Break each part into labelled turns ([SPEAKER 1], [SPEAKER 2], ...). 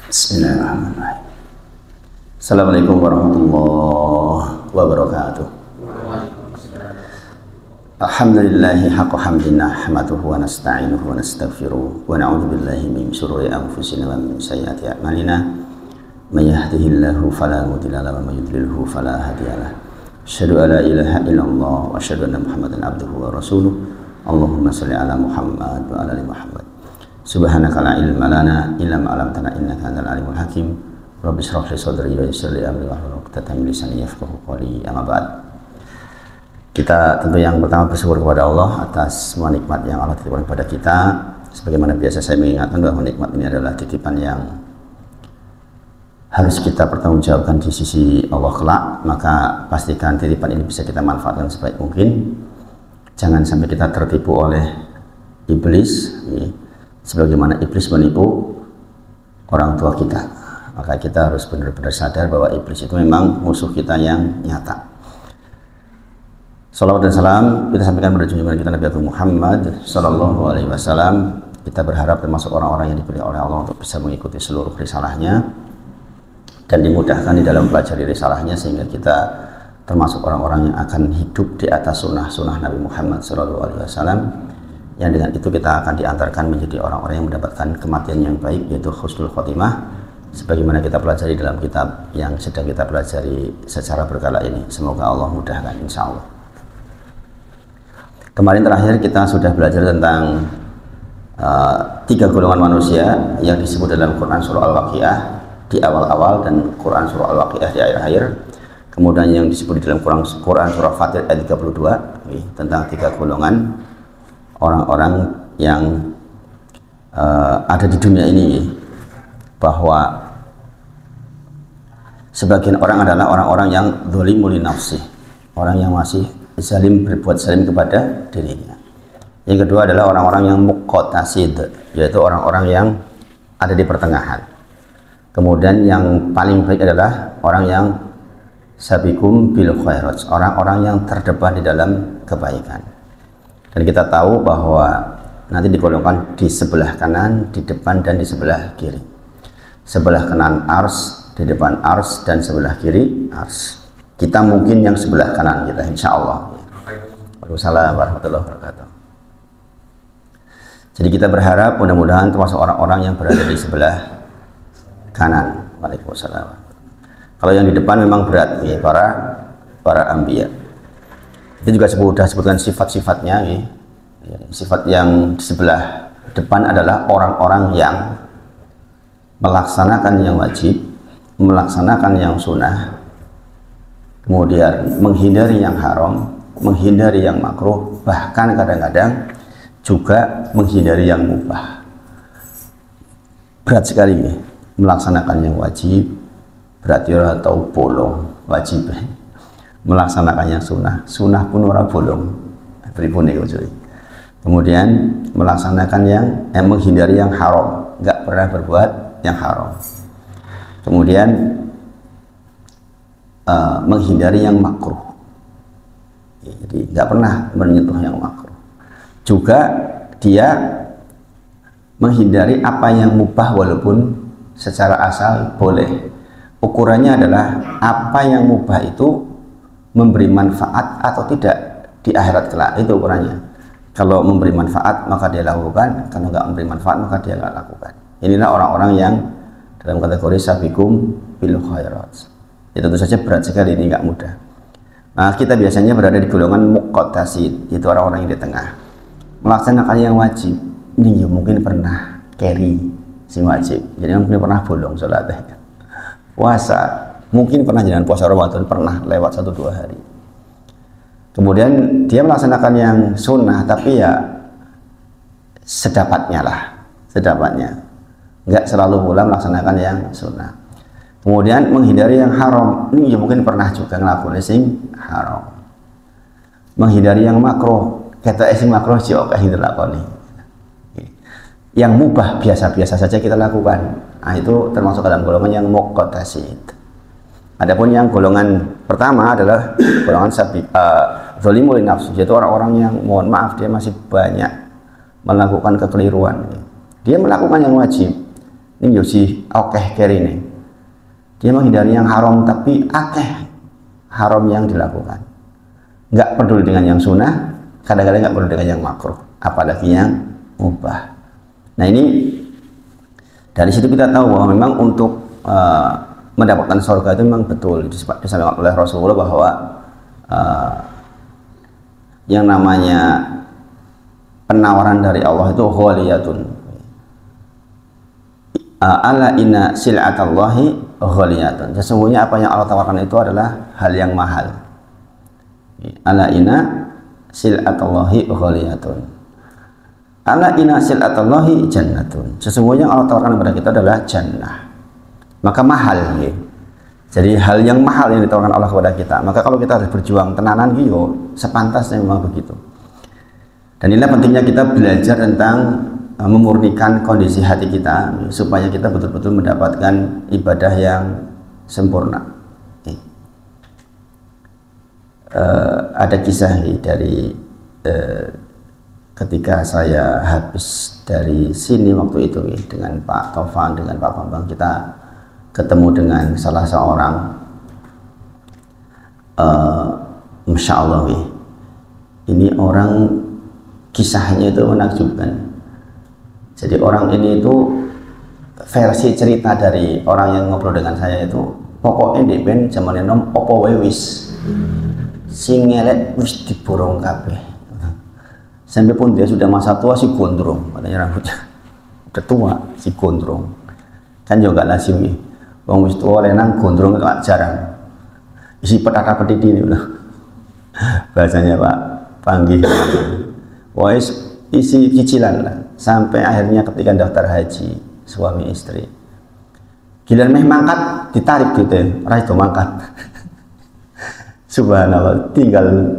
[SPEAKER 1] Bismillahirrahmanirrahim. Assalamualaikum warahmatullahi wabarakatuh. Alhamdulillahi haqqa hamdina nahmaduhu wa nasta'inuhu wa nastaghfiruh wa na'udzu billahi min syururi anfusina wa min sayyiati a'malina. May yahdihillahu fala mudilla lahu wa may yudlilhu fala hadiyalah. Asyhadu an la ilaha illallah wa asyhadu anna Muhammadan abduhu wa rasuluh. Allahumma shalli ala Muhammad wa ala ali Muhammad. Subhanaka la ilma lana illa ma 'allamtana innaka antal alimul hakim. Rabbi shrah li sadri wa yassir li amri wahlul 'uqdatam min lisani yafqahu qawli. Amma ba'd. Kita tentu yang pertama bersyukur kepada Allah atas semua nikmat yang Allah titipkan kepada kita. Sebagaimana biasa saya mengingatkan bahwa nikmat ini adalah titipan yang harus kita pertanggungjawabkan di sisi Allah kelak. Maka pastikan titipan ini bisa kita manfaatkan sebaik mungkin. Jangan sampai kita tertipu oleh iblis, sebagaimana iblis menipu orang tua kita. Maka kita harus benar-benar sadar bahwa iblis itu memang musuh kita yang nyata. Salawat dan salam kita sampaikan pada junjungan kita Nabi Muhammad Sallallahu Alaihi Wasallam. Kita berharap termasuk orang-orang yang dipilih oleh Allah untuk bisa mengikuti seluruh risalahnya dan dimudahkan di dalam pelajari risalahnya, sehingga kita termasuk orang-orang yang akan hidup di atas sunnah Nabi Muhammad Sallallahu Alaihi Wasallam. Yang dengan itu kita akan diantarkan menjadi orang-orang yang mendapatkan kematian yang baik, yaitu husnul khotimah, sebagaimana kita pelajari dalam kitab yang sedang kita pelajari secara berkala ini. Semoga Allah mudahkan, insya Allah. Kemarin terakhir kita sudah belajar tentang tiga golongan manusia yang disebut dalam Quran surah Al-Waqiah di awal-awal dan Quran surah Al-Waqiah di akhir-akhir. Kemudian yang disebut di dalam Quran surah Fatir ayat 32 tentang tiga golongan orang-orang yang ada di dunia ini, bahwa sebagian orang adalah orang-orang yang dzalimun li nafsi, orang yang masih zalim, berbuat zalim kepada dirinya. Yang kedua adalah orang-orang yang muqtasid, yaitu orang-orang yang ada di pertengahan. Kemudian yang paling baik adalah orang yang sabiqum bil khairat, orang-orang yang terdepan di dalam kebaikan. Dan kita tahu bahwa nanti digolongkan di sebelah kanan, di depan, dan di sebelah kiri. Sebelah kanan ars, di depan ars, dan sebelah kiri ars. Kita mungkin yang sebelah kanan kita, insya Allah. Waalaikumsalam warahmatullahi wabarakatuh. Jadi kita berharap mudah-mudahan termasuk orang-orang yang berada di sebelah kanan. Waalaikumsalam. Kalau yang di depan memang berat, ya, para anbiya. Itu juga sudah sebutkan sifat-sifatnya. Sifat yang di sebelah depan adalah orang-orang yang melaksanakan yang wajib, melaksanakan yang sunnah, kemudian menghindari yang haram, menghindari yang makruh, bahkan kadang-kadang juga menghindari yang mubah. Berat sekali melaksanakan yang wajib, berarti orang tahu bolong wajib. Melaksanakan yang sunnah pun orang bolong, pripun niku cuy. Kemudian melaksanakan yang menghindari yang haram, nggak pernah berbuat yang haram. Kemudian menghindari yang makruh, jadi nggak pernah menyentuh yang makruh. Juga dia menghindari apa yang mubah walaupun secara asal boleh. Ukurannya adalah apa yang mubah itu memberi manfaat atau tidak di akhirat kelak, itu ukurannya. Kalau memberi manfaat maka dia lakukan, kalau nggak memberi manfaat maka dia nggak lakukan. Inilah orang-orang yang dalam kategori sabiqum bil khairat. Ya, tentu saja berat sekali, ini nggak mudah. Nah, kita biasanya berada di golongan muqtasid, itu orang-orang yang di tengah, melaksanakan yang wajib. Ini ya mungkin pernah carry si wajib, jadi mungkin pernah bolong sholatnya. Puasa mungkin pernah jalan puasa Ramadan, pernah lewat 1-2 hari. Kemudian dia melaksanakan yang sunnah, tapi ya sedapatnya lah, sedapatnya, nggak selalu pula melaksanakan yang sunnah. Kemudian menghindari yang haram, ini ya mungkin pernah juga ngelakuin sing haram. Menghindari yang makruh, kata sing makruh sih oke itu lakoni. Yang mubah biasa-biasa saja kita lakukan. Nah, itu termasuk dalam golongan yang muqtasid. Adapun yang golongan pertama adalah golongan zalimul li nafsi, yaitu orang-orang yang mohon maaf dia masih banyak melakukan kekeliruan. Dia melakukan yang wajib, ini yosi akeh kerine. Dia menghindari yang haram tapi akeh haram yang dilakukan. Nggak peduli dengan yang sunnah, kadang-kadang nggak peduli dengan yang makruh, apalagi yang mubah. Nah ini dari situ kita tahu bahwa memang untuk mendapatkan surga itu memang betul disampaikan oleh Rasulullah bahwa yang namanya penawaran dari Allah itu ghaliyatun. Ala inna sil'atallahi ghaliyatun. Sesungguhnya apa yang Allah tawarkan itu adalah hal yang mahal. Ala inna sil'atallahi ghaliyatun. Ala inna sil'atallahi jannatun. Sesungguhnya yang Allah tawarkan kepada kita adalah jannah. Maka mahal ya. Jadi hal yang mahal yang ditawarkan Allah kepada kita. Maka kalau kita harus berjuang tenanan gitu, sepantasnya memang begitu. Dan inilah pentingnya kita belajar tentang memurnikan kondisi hati kita supaya kita betul-betul mendapatkan ibadah yang sempurna. Ada kisah dari ketika saya habis dari sini waktu itu dengan Pak Taufan, dengan Pak Bambang, kita ketemu dengan salah seorang Masya Allah ini orang kisahnya itu menakjubkan. Jadi orang ini itu versi cerita dari orang yang ngobrol dengan saya itu pokoknya di ben zaman enom opo wis sing ngelek wis diborong kabeh. Sampai pun dia sudah masa tua si gondrong, katanya rambutnya udah tua si gondrong. Kan juga gak lazim nih. Wong wis tua lenang gondrong itu jarang. Isi petaka petiti ini udah. Bahasanya Pak Panggih. Wais isi cicilan lah. Sampai akhirnya ketika daftar haji suami istri. Giliran meh mangkat ditarik gitu ya, ora iso mangkat. Subhanallah,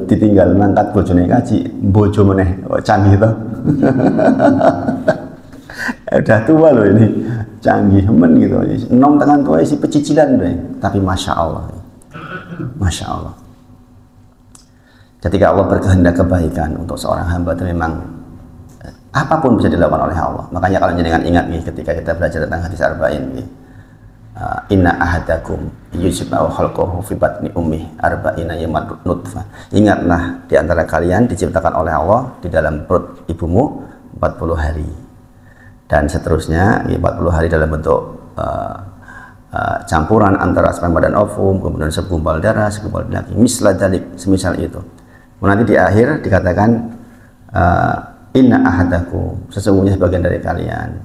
[SPEAKER 1] ditinggal mangkat bojone kaji, bojo meneh, canggih toh. Udah tua loh ini, canggih men gitu. Nom tangan tua isi pecicilan deh, tapi masya Allah, masya Allah. Ketika Allah berkehendak kebaikan untuk seorang hamba itu memang apapun bisa dilakukan oleh Allah. Makanya kalau jangan ingat nih ketika kita belajar tentang hadis arba'in nih, inna ahadakum yujma'u khalquhu fi batni ummih arba'ina yawman nutfah. Ingatlah di antara kalian diciptakan oleh Allah di dalam perut ibumu 40 hari. Dan seterusnya 40 hari dalam bentuk campuran antara sperma dan ovum, kemudian segumpal darah, segumpal daging, misla dalik, semisal itu. Nanti di akhir dikatakan inna ahadakum, sesungguhnya sebagian dari kalian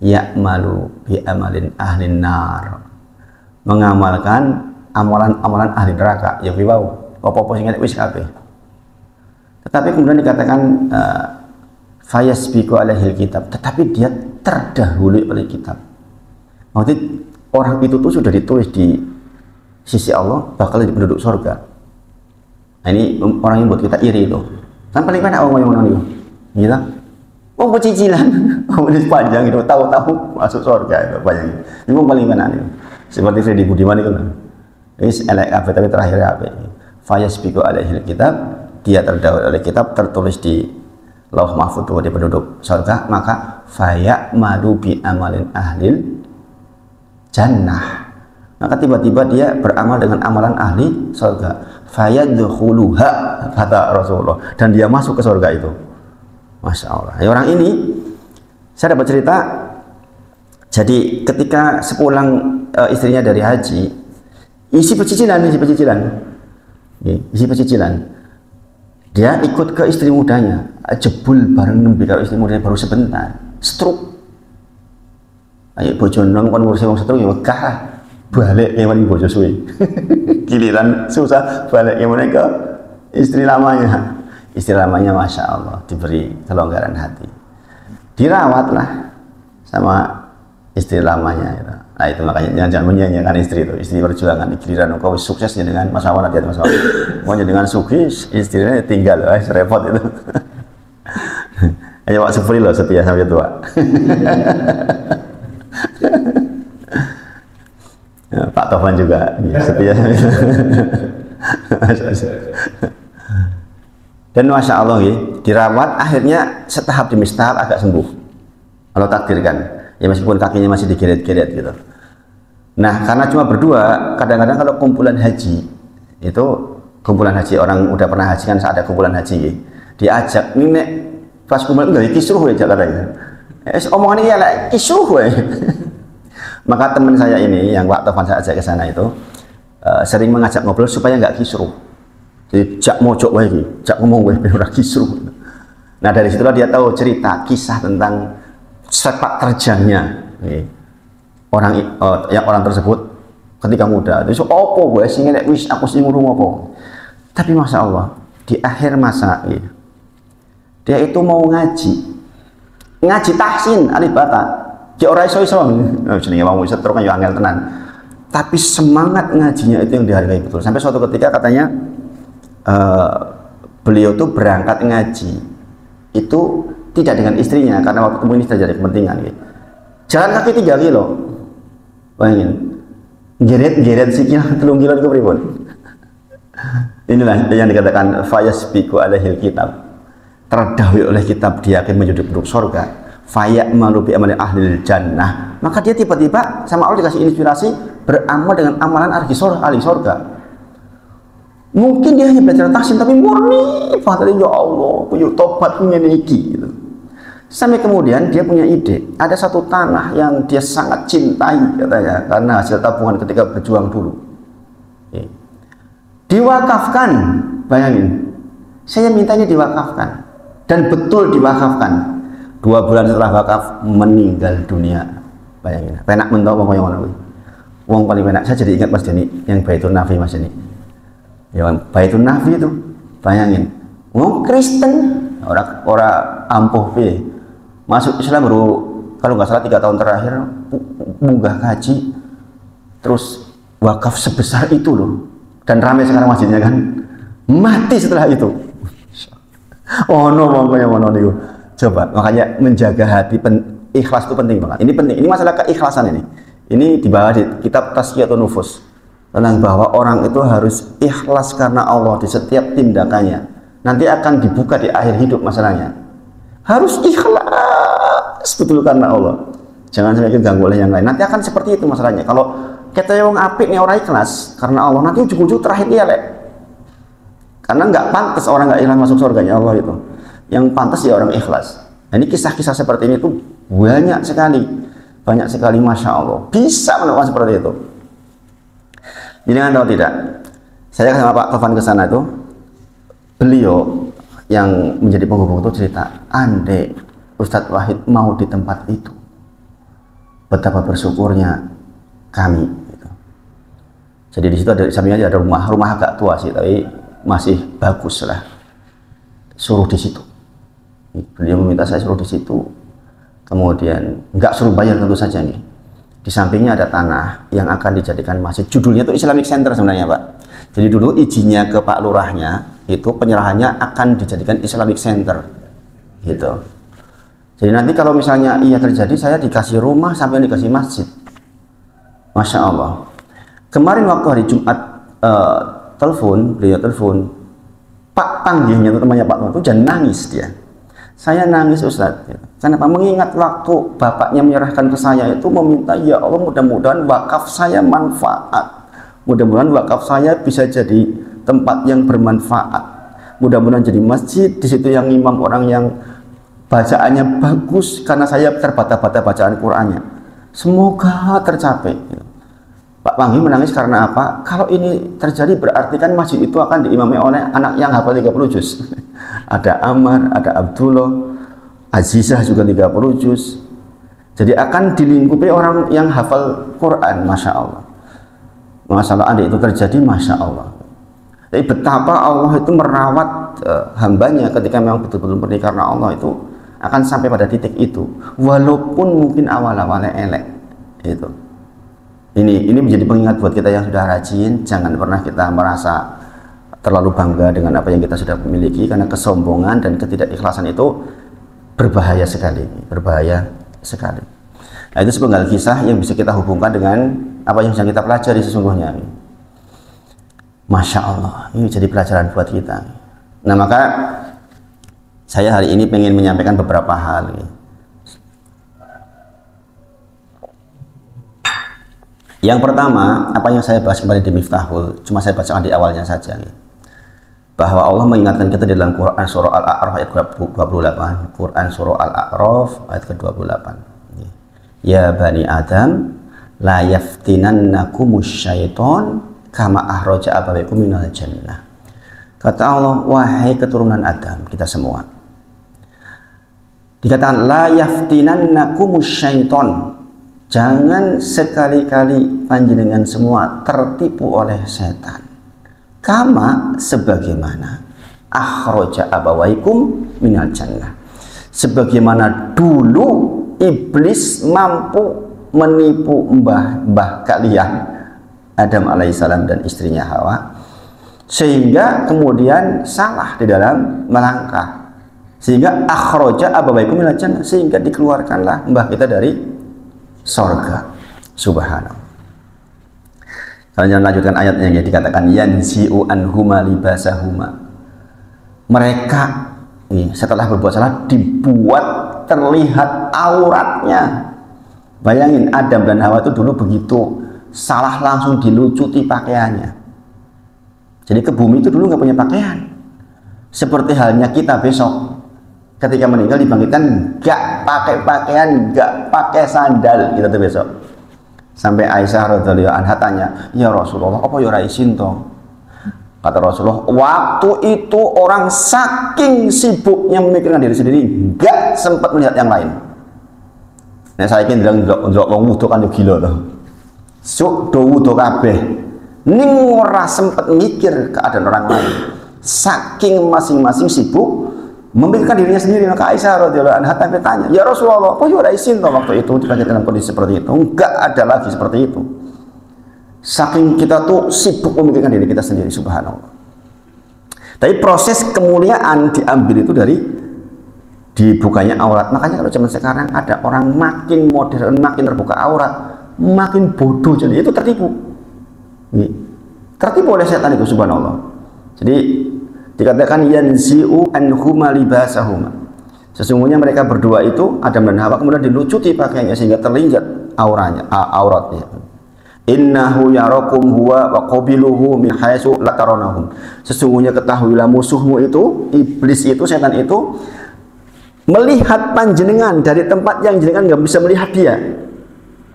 [SPEAKER 1] ya'malu bi amalin ahlin nar, mengamalkan amalan-amalan ahli neraka. Ya wau apa-apa sing wis kabeh. Tetapi kemudian dikatakan fayasbiqu alaihil kitab, tetapi dia terdahului oleh kitab. Maksudnya orang itu tuh sudah ditulis di sisi Allah bakal jadi penduduk surga. Nah, ini orang yang buat kita iri itu. Kan paling banyak orang yang menang itu. Gila. Oh, cicilan. Oh, ini panjang itu, tahu-tahu masuk surga itu banyak. Ini paling banyak itu. Seperti Freddy Budiman itu. Ini elek apa tapi terakhir apa? Fayasbiqu alaihil kitab, dia terdahului oleh kitab, tertulis di Lauh Mahfuz bahwa dia penduduk surga, maka faya'malu bi amalin ahlil jannah. Maka tiba-tiba dia beramal dengan amalan ahli surga. Fayadkhuluha, kata Rasulullah, dan dia masuk ke surga itu. Masya Allah. Ya, orang ini saya dapat cerita. Jadi ketika sepulang istrinya dari haji, isi pecicilan. Dia ikut ke istri mudanya, jebul bareng nembe karo istri mudanya baru sebentar, stroke. Ayo bojo nang kon ngurusi wong stroke ya wegah, balik yang paling bojo suwe. Giliran susah balik yang ke istri lamanya. Istri lamanya masya Allah diberi kelonggaran hati, dirawatlah sama istri lamanya. Nah itu makanya jangan menyanyikan istri itu, istri perjuangan. Giliran engkau suksesnya dengan masalah dia masalah, maunya dengan sukses istrinya tinggal, repot itu. Ayo Pak Supri loh setia sampai tua. Ya, Pak Taufan juga setia. Dan masya Allah ya, dirawat akhirnya setahap demi setahap agak sembuh. Allah takdirkan. ya meskipun kakinya masih digeret-geret gitu. Nah karena cuma berdua, kadang-kadang kalau kumpulan haji itu, kumpulan haji orang udah pernah haji kan, saat ada kumpulan haji diajak ini nek pas kumpulan enggak kisruh ya katanya. Omongan ini ya lah kisruh ya. Maka teman saya ini yang waktu saya ajak ke sana itu sering mengajak ngobrol supaya nggak kisruh. Jadi jak mojok lagi, jak ngomong wae ben ora kisruh. Nah dari situlah dia tahu cerita kisah tentang sepak terjangnya orang tersebut ketika muda. Terus opo gue sing nek wis aku sing ngurung opo. Tapi masya Allah di akhir masa dia itu mau ngaji tahsin alif bata. Dia ora iso-iso. Jenenge wong wis terus kan yo angel tenan. Tapi semangat ngajinya itu yang dihargai betul. Sampai suatu ketika katanya beliau tuh berangkat ngaji itu tidak dengan istrinya karena waktu itu ini terjadi kepentingan gitu. Jalan kaki 3 kilo, bayangin, geret sikil 3 kilo itu pripun. Inilah yang dikatakan fayasbiqu alaihil kitab, terdahului oleh kitab dia akan menjadi penduduk surga. Fayamalu bi amali ahlil jannah, maka dia tiba-tiba sama Allah dikasih inspirasi beramal dengan amalan ahli surga. Mungkin dia hanya belajar tahsin tapi murni padahal ya Allah punya tobat punya niki gitu. Sampai kemudian dia punya ide, ada satu tanah yang dia sangat cintai katanya karena hasil tabungan ketika berjuang dulu, diwakafkan. Bayangin, saya mintanya diwakafkan dan betul diwakafkan. 2 bulan setelah wakaf meninggal dunia. Bayangin, penak mentok wong paling penak. Saya jadi ingat Mas Denny yang Baitun Nafi Mas Denny. Ya, Baitun Nafi itu, bayangin, wong Kristen, orang ampuh piye. Masuk Islam baru kalau nggak salah 3 tahun terakhir, munggah haji, terus wakaf sebesar itu loh, dan ramai sekarang masjidnya kan, mati setelah itu. Oh no, pokoknya mono nih. Coba, makanya menjaga hati, ikhlas itu penting banget. Ini penting, ini masalah keikhlasan ini. Ini dibahas di kitab Tazkiyatun Nufus. Tentang bahwa orang itu harus ikhlas karena Allah di setiap tindakannya. Nanti akan dibuka di akhir hidup masalahnya. Harus ikhlas betul karena Allah. Jangan sampai ganggu oleh yang lain. Nanti akan seperti itu masalahnya. Kalau kita yang apik nih orang ikhlas karena Allah, nanti ujung-ujung terakhir dia lek. Karena nggak pantas orang nggak ikhlas masuk surganya Allah itu. Yang pantas ya orang ikhlas. Nah, ini kisah-kisah seperti ini tuh banyak sekali, masya Allah. Bisa melakukan seperti itu. Jadi kan tahu tidak, saya sama Pak Tovan ke sana itu, beliau yang menjadi penghubung itu cerita, andai Ustadz Wahid mau di tempat itu, betapa bersyukurnya kami. Gitu. Jadi di situ ada sampingnya ada rumah agak tua sih, tapi masih bagus lah. Suruh di situ. Beliau meminta saya suruh di situ. Kemudian nggak suruh bayar tentu saja nih. Di sampingnya ada tanah yang akan dijadikan masjid. Judulnya itu Islamic Center sebenarnya Pak. Jadi dulu izinnya ke Pak Lurahnya itu penyerahannya akan dijadikan Islamic Center gitu. Jadi nanti kalau misalnya iya terjadi, saya dikasih rumah sampai dikasih masjid. Masya Allah. Kemarin waktu hari Jumat beliau telepon, Pak panggilnya itu temannya Pak itu jangan nangis dia. Saya nangis Ustadz. Kenapa? Mengingat waktu bapaknya menyerahkan ke saya itu meminta, ya Allah mudah-mudahan wakaf saya manfaat. Mudah-mudahan wakaf saya bisa jadi tempat yang bermanfaat. Mudah-mudahan jadi masjid, di situ yang imam orang yang bacaannya bagus karena saya terbata-bata bacaan Qur'annya. Semoga tercapai. Pak Panggi menangis karena apa? Kalau ini terjadi berarti kan masjid itu akan diimami oleh anak yang hafal 30 juz. Ada Amar, ada Abdullah, Azizah juga 30 juz. Jadi akan dilingkupi orang yang hafal Quran, masya Allah. Masalah adik itu terjadi, masya Allah. Jadi betapa Allah itu merawat hambanya ketika memang betul-betul pergi karena Allah itu akan sampai pada titik itu, walaupun mungkin awal-awalnya elek. Itu. Ini menjadi pengingat buat kita yang sudah rajin. Jangan pernah kita merasa terlalu bangga dengan apa yang kita sudah miliki, karena kesombongan dan ketidakikhlasan itu berbahaya sekali, Nah, itu sepenggal kisah yang bisa kita hubungkan dengan apa yang sedang kita pelajari sesungguhnya. Masya Allah, ini jadi pelajaran buat kita. Nah, maka saya hari ini ingin menyampaikan beberapa hal. Yang pertama, apa yang saya bahas kembali di Miftahul, cuma saya bacakan di awalnya saja, bahwa Allah mengingatkan kita di dalam Quran surah Al-A'raf ayat 28, Quran surah Al-A'raf ayat ke-28. Ya bani Adam, la yaftinannakumus syaiton kama ahraja abawaikum minal jannah. Kata Allah, wahai keturunan Adam, kita semua. Dikatakan la yaftinannakumus syaiton. Jangan sekali-kali panjenengan semua tertipu oleh setan. Kama sebagaimana akhraja abawaikum minal jannah. Sebagaimana dulu iblis mampu menipu mbah kalian Adam alaihissalam dan istrinya Hawa, sehingga kemudian salah di dalam melangkah, sehingga akhraja abawaikum minal jannah, sehingga dikeluarkanlah mbah kita dari sorga. Subhanallah. Kalian lanjutkan ayatnya, yang dikatakan yanzi'u anhuma libasahuma. Mereka ini setelah berbuat salah dibuat terlihat auratnya. Bayangin, Adam dan Hawa itu dulu begitu salah langsung dilucuti pakaiannya. Jadi ke bumi itu dulu nggak punya pakaian. Seperti halnya kita besok ketika meninggal dibangkitkan nggak pakai pakaian, nggak pakai sandal kita tuh besok. Sampai Aisyah radhiyallahu anha tanya, ya Rasulullah, apa ya isin toh? Kata Rasulullah, waktu itu orang saking sibuknya memikirkan diri sendiri, nggak sempat melihat yang lain. Nah saya ingin bilang njok wong wudu kan gila loh. Suk do wudu kabeh. Ning ora sempat mikir keadaan orang lain. Saking masing-masing sibuk memikirkan dirinya sendiri. Maka Aisyah radhiyallahu anha tanya, ya Rasulullah, apa ya ora izin toh waktu itu dibangkitkan dalam kondisi seperti itu? Enggak ada lagi seperti itu. Saking kita tuh sibuk memikirkan diri kita sendiri, subhanallah. Tapi proses kemuliaan diambil itu dari dibukanya aurat. Makanya kalau zaman sekarang ada orang makin modern, makin terbuka aurat, makin bodoh, jadi itu tertipu. Tertipu oleh setan itu, subhanallah. Jadi dikatakan yanzi'u anhuma libasahuma. Sesungguhnya mereka berdua itu, Adam dan Hawa, kemudian dilucuti pakaiannya sehingga terlihat auratnya. Innahu yarakum huwa wa qabiluhu min haitsu la tarawnahum. Sesungguhnya ketahuilah musuhmu itu, iblis itu, setan itu melihat panjenengan dari tempat yang jenengan nggak bisa melihat dia.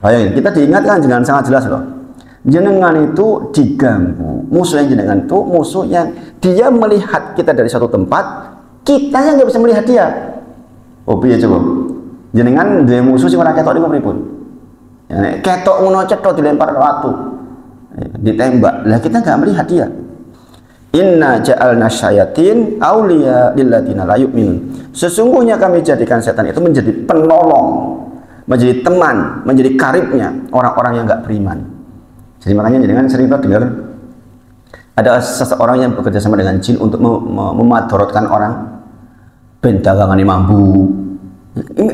[SPEAKER 1] Bayangin, kita diingatkan dengan sangat jelas loh. Jenengan itu diganggu, musuh yang jenengan itu musuh yang dia melihat kita dari satu tempat, kita yang nggak bisa melihat dia. Oh piye coba? Jenengan duwe musuh sing ora ketok niku pripun? Ya, ketok ngono cetok dilempar watu, ditembak. Lah kita nggak melihat dia. Inna ja'alna syayatin auliya lilladzina la yu'minun. Sesungguhnya kami jadikan setan itu menjadi penolong, menjadi teman, menjadi karibnya orang-orang yang nggak beriman. Jadi makanya jangan sering dengar ada seseorang yang bekerja sama dengan jin untuk memadorotkan orang, ben dagangan mambu.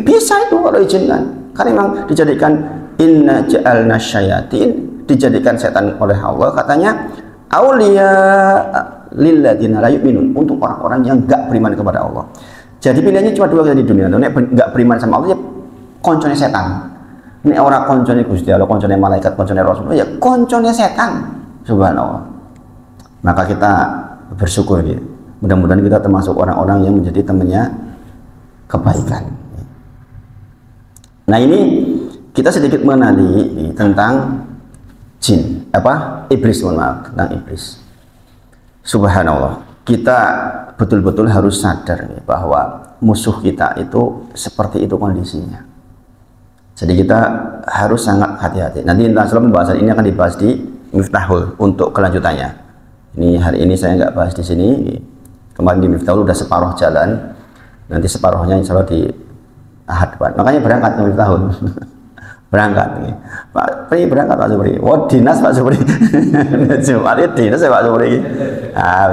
[SPEAKER 1] Bisa itu kalau izinkan, karena memang dijadikan inna ja'alna syayatin, dijadikan setan oleh Allah katanya auliya lilladzina la yu'minun, untuk orang-orang yang enggak beriman kepada Allah. Jadi pilihannya cuma dua di dunia. Nek enggak beriman sama Allah ya koncone setan. Nek ora koncone Gusti Allah, koncone malaikat, koncone Rasul, ya koncone setan. Subhanallah. Maka kita bersyukur gitu. Mudah-mudahan kita termasuk orang-orang yang menjadi temannya kebaikan. Nah, ini kita sedikit mengenali tentang jin, iblis, mohon maaf, tentang iblis. Subhanallah, kita betul-betul harus sadar bahwa musuh kita itu seperti itu kondisinya. Jadi kita harus sangat hati-hati. Nanti insya Allah pembahasan ini akan dibahas di Miftahul untuk kelanjutannya. Ini hari ini saya nggak bahas di sini. Kemarin di Miftahul udah separuh jalan, nanti separuhnya insya Allah di Ahad depan. Makanya berangkat ke Miftahul. Berangkat nih. Pak Pri berangkat Pak Subri. Oh dinas Pak Subri. Jumat dinas ya Pak Subri.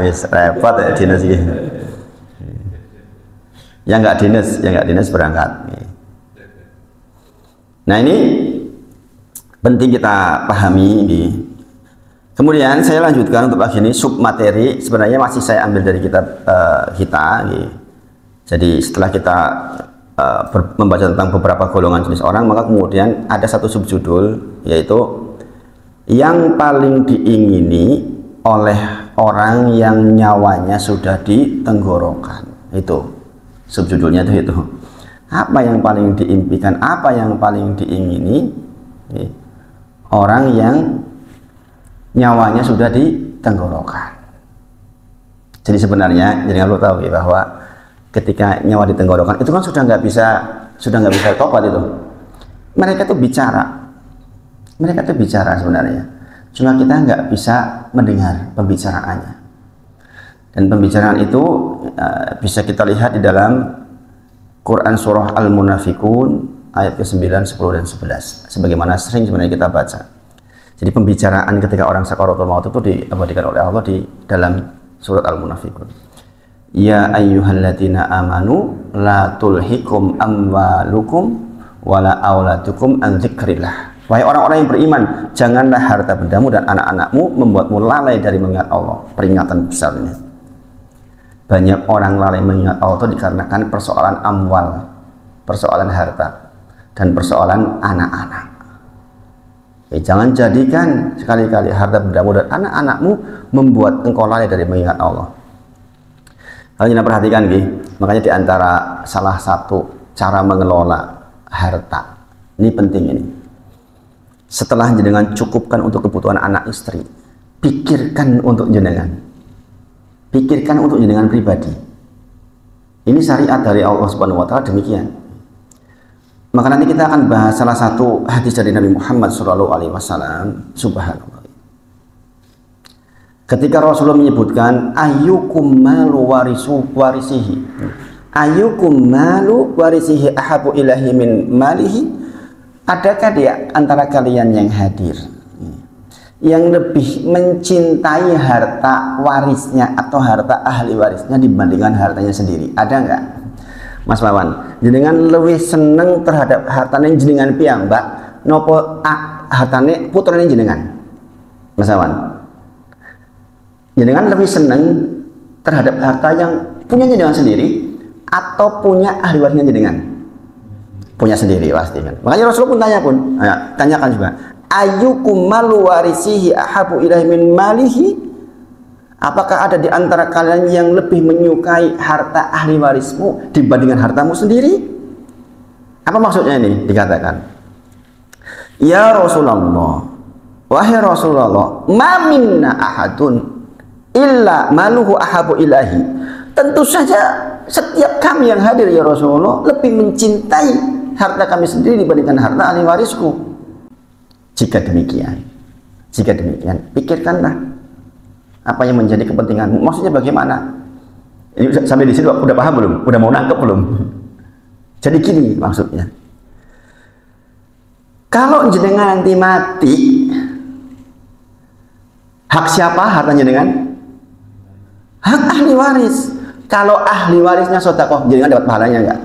[SPEAKER 1] Wis repot ya dinas ini. Yang nggak dinas berangkat. Nah ini penting kita pahami ini. Kemudian saya lanjutkan untuk pagi ini sub materi sebenarnya masih saya ambil dari kitab kita. Jadi setelah kita membaca tentang beberapa golongan jenis orang, maka kemudian ada satu subjudul yaitu yang paling diingini oleh orang yang nyawanya sudah di tenggorokan. Itu subjudulnya itu. Apa yang paling diimpikan, apa yang paling diingini orang yang nyawanya sudah di tenggorokan. Jadi sebenarnya jadi perlu tahu bahwa ketika nyawa di tenggorokan itu kan sudah nggak bisa tobat itu. Mereka tuh bicara sebenarnya, cuma kita nggak bisa mendengar pembicaraannya. Dan pembicaraan itu bisa kita lihat di dalam Quran surah Al-Munafikun ayat ke-9, 10 dan 11 sebagaimana sering sebenarnya kita baca. Jadi pembicaraan ketika orang sakaratul maut itu diabadikan oleh Allah di dalam surat Al-Munafikun. Ya ayyuhalladzina amanu la tulhikum amwalukum wala auladukum an dzikrillah. Wahai orang-orang yang beriman, janganlah harta bendamu dan anak-anakmu membuatmu lalai dari mengingat Allah. Peringatan besar ini. Banyak orang lalai mengingat Allah itu dikarenakan persoalan amwal, persoalan harta, dan persoalan anak-anak. Jangan jadikan sekali-kali harta bendamu dan anak-anakmu membuat engkau lalai dari mengingat Allah. Kalau kita perhatikan, makanya diantara salah satu cara mengelola harta, ini penting ini. Setelah jenengan cukupkan untuk kebutuhan anak istri, pikirkan untuk jenengan. Pikirkan untuk jenengan pribadi. Ini syariat dari Allah Subhanahu wa taala demikian. Maka nanti kita akan bahas salah satu hadis dari Nabi Muhammad SAW. Subhanallah. Ketika Rasulullah menyebutkan ayyukum malu warisihi, ayyukum malu warisihi ahabu ilahi min malihi, adakah di antara kalian yang hadir yang lebih mencintai harta warisnya atau harta ahli warisnya dibandingkan hartanya sendiri? Ada enggak? Mas Wawan, jenengan lebih seneng terhadap hartanya jenengan piyambak nopo hartanya putranya jenengan? Mas Wawan, jenengan lebih seneng terhadap harta yang punya jenengan sendiri atau punya ahli warisnya jenengan? Punya sendiri pasti kan. Makanya Rasulullah pun tanyakan juga, ayyukum malu warisihi ahabu ilahi min malihi, apakah ada di antara kalian yang lebih menyukai harta ahli warismu dibandingkan hartamu sendiri? Apa maksudnya ini? Dikatakan, ya Rasulullah, wahai Rasulullah, ma minna ahadun illa maluhu ahabu ilahi. Tentu saja setiap kami yang hadir ya Rasulullah lebih mencintai harta kami sendiri dibandingkan harta ahli warisku. Jika demikian, pikirkanlah apa yang menjadi kepentinganmu. Maksudnya bagaimana? Ini sampai di sini udah paham belum? Udah mau nangkep belum? Jadi gini maksudnya. Kalau jenengan nanti mati, hak siapa hartanya jenengan? Hak ahli waris. Kalau ahli warisnya sedekah, jenengan dapat pahalanya enggak?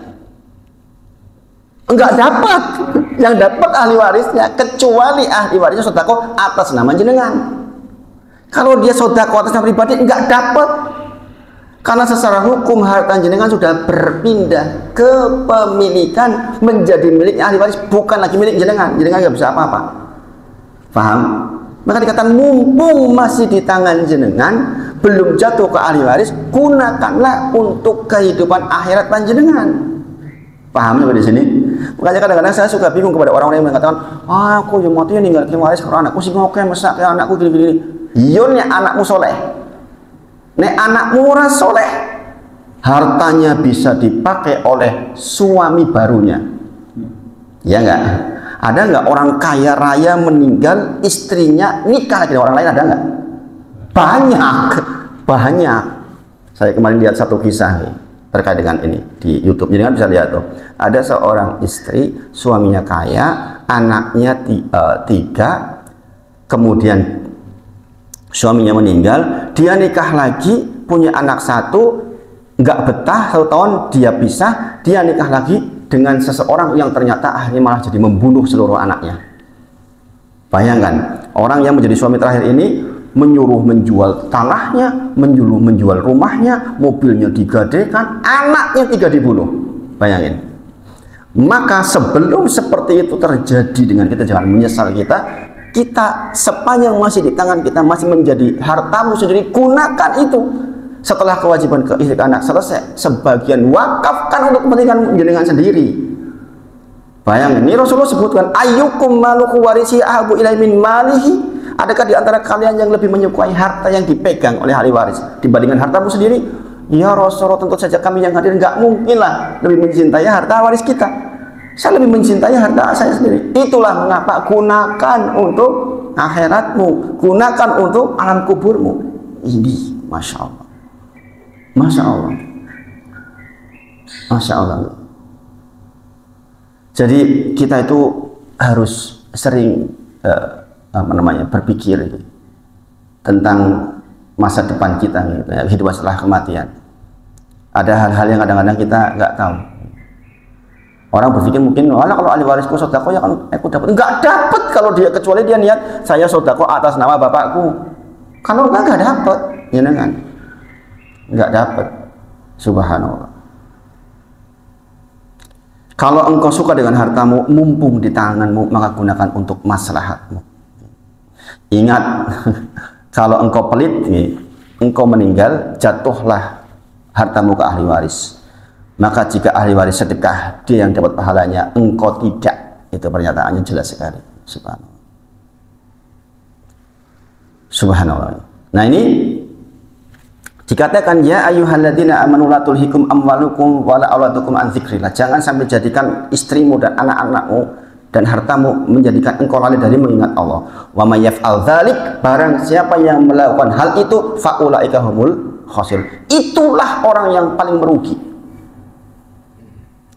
[SPEAKER 1] Enggak dapat. Yang dapat ahli warisnya, kecuali ahli warisnya sedekah atas nama jenengan. Kalau dia sedekah atas nama pribadi enggak dapat. Karena secara hukum harta jenengan sudah berpindah kepemilikan menjadi milik ahli waris, bukan lagi milik jenengan. Jenengan enggak bisa apa-apa. Paham? Maka dikatakan mumpung masih di tangan jenengan, belum jatuh ke ahli waris, gunakanlah untuk kehidupan akhirat panjenengan. Paham sampai di sini? Makanya kadang-kadang saya suka bingung kepada orang-orang yang mengatakan, aku yang mati ninggalin waris karena anakku sih ngoke mesak kayak anakku gini-gini. Iya nek anakmu soleh, nek anakmu ora soleh, hartanya bisa dipakai oleh suami barunya. Ya enggak? Ada enggak orang kaya raya meninggal, istrinya nikah lagi dengan orang lain? Ada enggak? Banyak. Saya kemarin lihat satu kisah nih terkait dengan ini di YouTube. Jadi kan bisa lihat tuh, ada seorang istri, suaminya kaya, anaknya 3, kemudian suaminya meninggal, dia nikah lagi, punya anak 1, nggak betah, 1 tahun dia pisah, dia nikah lagi dengan seseorang yang ternyata akhirnya malah jadi membunuh seluruh anaknya. Bayangkan, orang yang menjadi suami terakhir ini menyuruh menjual tanahnya, menyuruh menjual rumahnya, mobilnya digadekan, anaknya 3 dibunuh. Bayangin. Maka sebelum seperti itu terjadi dengan kita, jangan menyesal kita, kita sepanjang masih di tangan kita, masih menjadi hartamu sendiri, gunakan itu. Setelah kewajiban ke istri anak selesai, sebagian wakafkan untuk kepentingan jenengan sendiri. Bayangin, ini Rasulullah sebutkan, ayyukum maluhu warisi ahabu ilai min malihi. Adakah di antara kalian yang lebih menyukai harta yang dipegang oleh ahli waris dibandingkan hartamu sendiri? Ya Rasulullah, tentu saja kami yang hadir nggak mungkin lah lebih mencintai harta waris kita. Saya lebih mencintai harta saya sendiri. Itulah mengapa gunakan untuk akhiratmu, gunakan untuk alam kuburmu. Ini, masya Allah, masya Allah, masya Allah. Jadi kita itu harus sering berpikir tentang masa depan kita, kehidupan setelah kematian. Ada hal-hal yang kadang-kadang kita nggak tahu. Orang berpikir mungkin, wala kalau ahli warisku sodako ya kan aku dapat. Nggak dapat kalau dia, kecuali dia niat saya sodako atas nama bapakku. Kalau nggak dapat, ya kan? Nggak dapat. Subhanallah. Kalau engkau suka dengan hartamu, mumpung di tanganmu, maka gunakan untuk maslahatmu. Ingat, kalau engkau pelit, engkau meninggal, jatuhlah hartamu ke ahli waris. Maka jika ahli waris sedekah, dia yang dapat pahalanya, engkau tidak. Itu pernyataannya jelas sekali. Subhanallah. Subhanallah. Nah ini dikatakan, ya ayyuhalladzina amanu la tulhikum amwalukum wala auladukum an dzikrillah. Jangan sampai jadikan istrimu dan anak-anakmu dan hartamu menjadikan engkau lalai dari mengingat Allah. Wa may yaf'al dzalik, barang siapa yang melakukan hal itu, faulaika humul khasirun. Itulah orang yang paling merugi.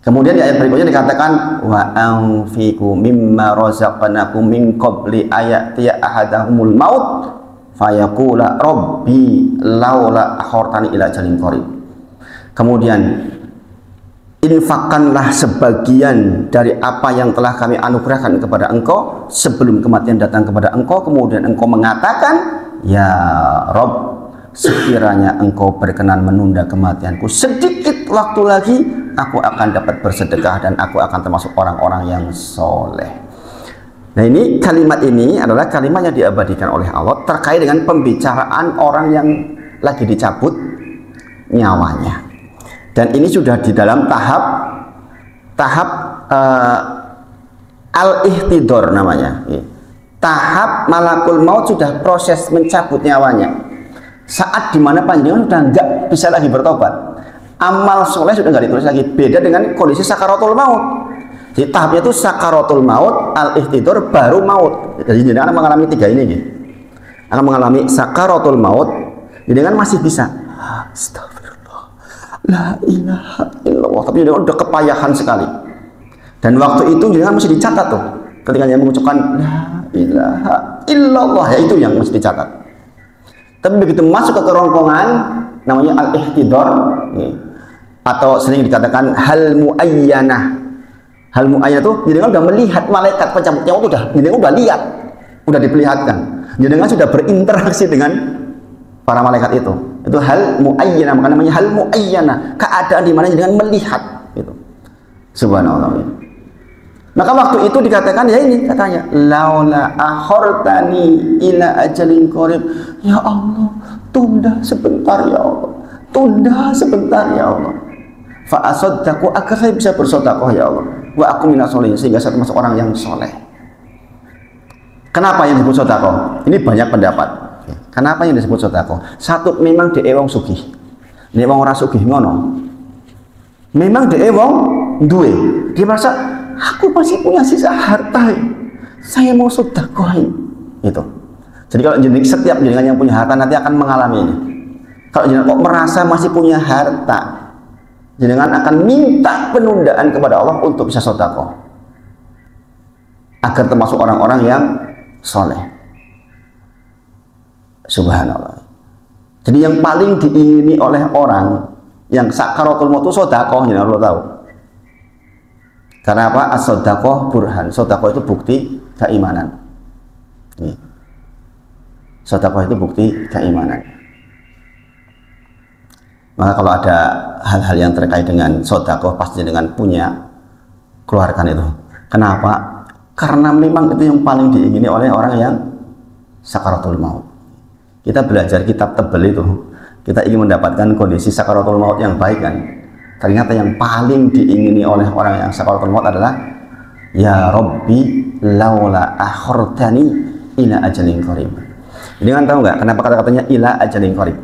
[SPEAKER 1] Kemudian di ayat berikutnya dikatakan, wa anfiqu mimma razaqnakum min qabli ayatiya ahadahumul maut fayaqula rabbi laula akhartani ila ajalin qarib. Kemudian infakkanlah sebagian dari apa yang telah kami anugerahkan kepada engkau sebelum kematian datang kepada engkau. Kemudian engkau mengatakan, ya Rabb, sekiranya engkau berkenan menunda kematianku sedikit waktu lagi, aku akan dapat bersedekah dan aku akan termasuk orang-orang yang soleh. Nah ini kalimat ini adalah kalimat yang diabadikan oleh Allah terkait dengan pembicaraan orang yang lagi dicabut nyawanya. Dan ini sudah di dalam tahap al-ihtidor namanya. Tahap malakul maut, sudah proses mencabut nyawanya. Saat dimana panjenengan sudah nggak bisa lagi bertobat, amal soleh sudah nggak ditulis lagi. Beda dengan kondisi sakaratul maut. Jadi tahapnya itu sakaratul maut, al-ihtidor, baru maut. Jadi jenengan akan mengalami tiga ini nih. Akan mengalami sakaratul maut, jenengan masih bisa astagfirullah, la ilaha illallah, tapi jenengan udah kepayahan sekali. Dan waktu itu jenengan masih dicatat tuh. Ketika dia mengucapkan la ilaha illallah, ya itu yang mesti dicatat. Tapi begitu masuk ke kerongkongan, namanya al-ihtidor, atau sering dikatakan hal muayyanah. Hal muayyanah itu jenengan sudah melihat malaikat pencabut nyawa, jenengan sudah lihat, sudah diperlihatkan. Jenengan sudah berinteraksi dengan para malaikat itu. Itu hal muayyanah, maka namanya hal muayyanah, keadaan di mana jenengan melihat itu. Subhanallah. Maka waktu itu dikatakan, ya ini katanya, laula akhortani ila ajalin qarib, ya Allah, tunda sebentar ya Allah, tunda sebentar ya Allah, fa asaddaqu, agar saya bisa bersedekah ya Allah, wa aku minas sholihin, sehingga saya termasuk orang yang soleh. Kenapa yang disebut sedekah? Ini banyak pendapat. Kenapa yang disebut sedekah? Satu, memang dhek wong sugih. Nek wong ora sugih ngono, memang dhek wong duwe, dia merasa aku masih punya sisa harta, saya mau sedekah itu. Jadi kalau setiap jenengan yang punya harta nanti akan mengalami ini. Kalau jenengan kok merasa masih punya harta, jenengan akan minta penundaan kepada Allah untuk bisa sedekah, agar termasuk orang-orang yang soleh. Subhanallah. Jadi yang paling diingini oleh orang yang sakaratul maut itu sedekah, jenengan perlu tahu. Karena apa? As-shadaqah burhan. Sedekah itu bukti keimanan. Sedekah itu bukti keimanan. Maka kalau ada hal-hal yang terkait dengan sedekah, pasti dengan punya, keluarkan itu. Kenapa? karena memang itu yang paling diingini oleh orang yang sakaratul maut. Kita belajar kitab tebel itu, kita ingin mendapatkan kondisi sakaratul maut yang baik kan. Ternyata yang paling diingini oleh orang yang sakaratul maut adalah ya Rabbi laula akhortani ila ajalin qarib. Dengan tahu nggak kenapa kata-katanya ila ajalin qarib?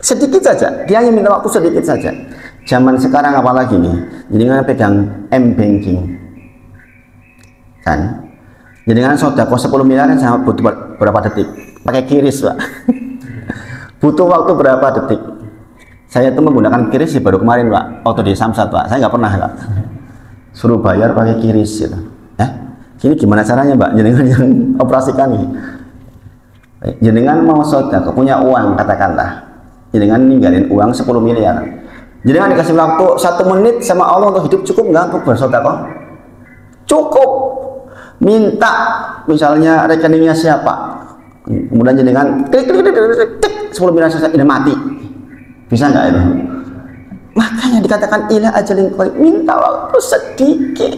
[SPEAKER 1] Sedikit saja, dia hanya minta waktu sedikit saja. Zaman sekarang apalagi nih, jadi kan pegang M-banking kan, jadi kan sodako 10 miliar sama butuh berapa detik, pakai kiris Pak. Butuh waktu berapa detik. Saya itu menggunakan kiris baru kemarin Pak, waktu di Samsat Pak, saya nggak pernah Pak suruh bayar pakai kiris gitu. Ini gimana caranya Mbak, jenengan yang operasikan nih, jenengan mau sodako punya uang katakanlah, jenengan ninggalin uang 10 miliar, jenengan dikasih waktu 1 menit sama Allah untuk hidup, cukup nggak untuk bersedekah? Cukup. Minta misalnya rekeningnya siapa, kemudian jenengan klik 10 miliar selesai, ini mati, bisa nggak itu? Makanya dikatakan ila ajalin qarib, minta waktu sedikit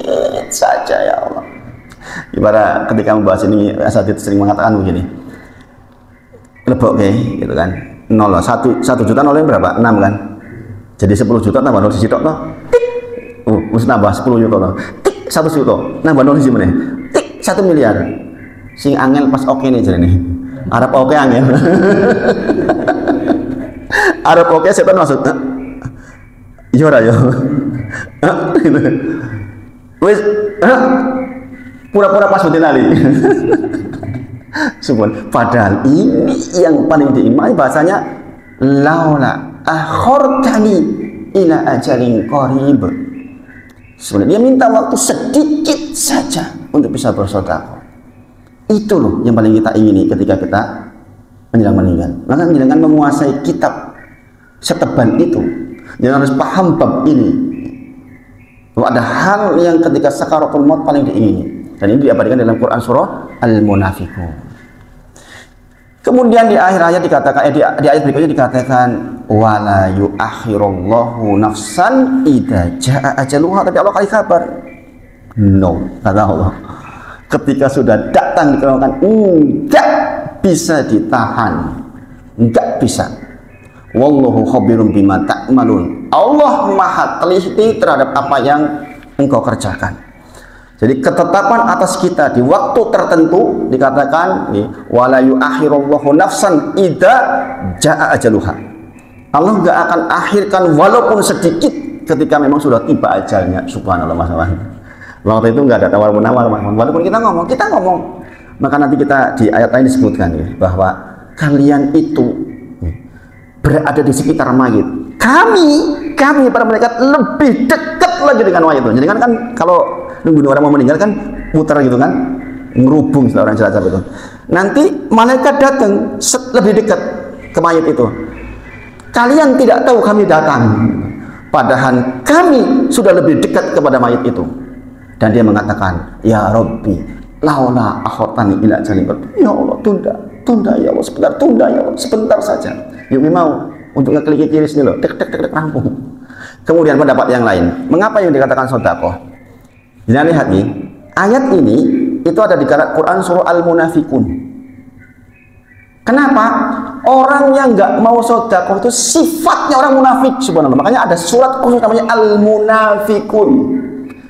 [SPEAKER 1] saja ya Allah. Ibarat ketika membahas ini, asatidz sering mengatakan begini, lebok gitu kan, 1 juta nolnya berapa? 6 kan, jadi 10 juta tambah 0 sisi tok toh, mesti nambah 10 juta toh, 1 juta nambah 0 sisi mana, 1 miliar. Sing angel pas oke nih jadi nih, Arab oke angel. Arab oke setan maksudnya iya ora yo. Wis pura-pura pas betul lali. Padahal ini yang paling diimani bahasanya laula akhortani ila ajalin qarib. Sebenarnya dia minta waktu sedikit saja untuk bisa bersedekah. Itu loh yang paling kita ingini ketika kita menjelang meninggal. Maka jangan menguasai kitab setebal itu, jangan harus paham bab ini, bahwa ada hal yang ketika sakaratul maut paling diingini, dan ini diabadikan dalam Quran surah Al-Munafiqun. Kemudian di akhir ayat dikatakan, di ayat berikutnya dikatakan wala yu'akhirullahu nafsan idza jaa ajaluha, tapi Allah kasih kabar no, kata Allah, ketika sudah datang dikatakan enggak bisa ditahan, enggak bisa. Wallahu khabirum bima ta'malun, Allah maha teliti terhadap apa yang engkau kerjakan. Jadi ketetapan atas kita di waktu tertentu dikatakan wala yu'akhirullahu nafsan idza jaa ajaluha, Allah enggak akan akhirkan walaupun sedikit ketika memang sudah tiba ajalnya. Subhanallah Mas. Waktu itu enggak ada tawar-menawar, walaupun kita ngomong. Maka nanti kita di ayat lain disebutkan bahwa kalian itu berada di sekitar mayit. Kami para malaikat lebih dekat lagi dengan mayit itu. Jadi kan kalau nunggu orang mau meninggal kan muter gitu kan, ngerubung setelah orang jelajah itu. Nanti malaikat datang lebih dekat ke mayit itu. Kalian tidak tahu kami datang, padahal kami sudah lebih dekat kepada mayit itu. Dan dia mengatakan, ya Rabbi laula akhortani ila ajalin qarib. Ya Allah, tunda ya Allah, sebentar, tunda ya Allah, sebentar saja. Yuk mau untuk ngeklik kiris ini loh, tek rampung. Kemudian pendapat yang lain, mengapa yang dikatakan sedekah? Jangan lihat nih, ayat ini itu ada di Quran surah Al-Munafiqun. Kenapa? Orang yang nggak mau sedekah itu sifatnya orang munafik, subhanallah. Makanya ada surat khusus namanya Al-Munafiqun.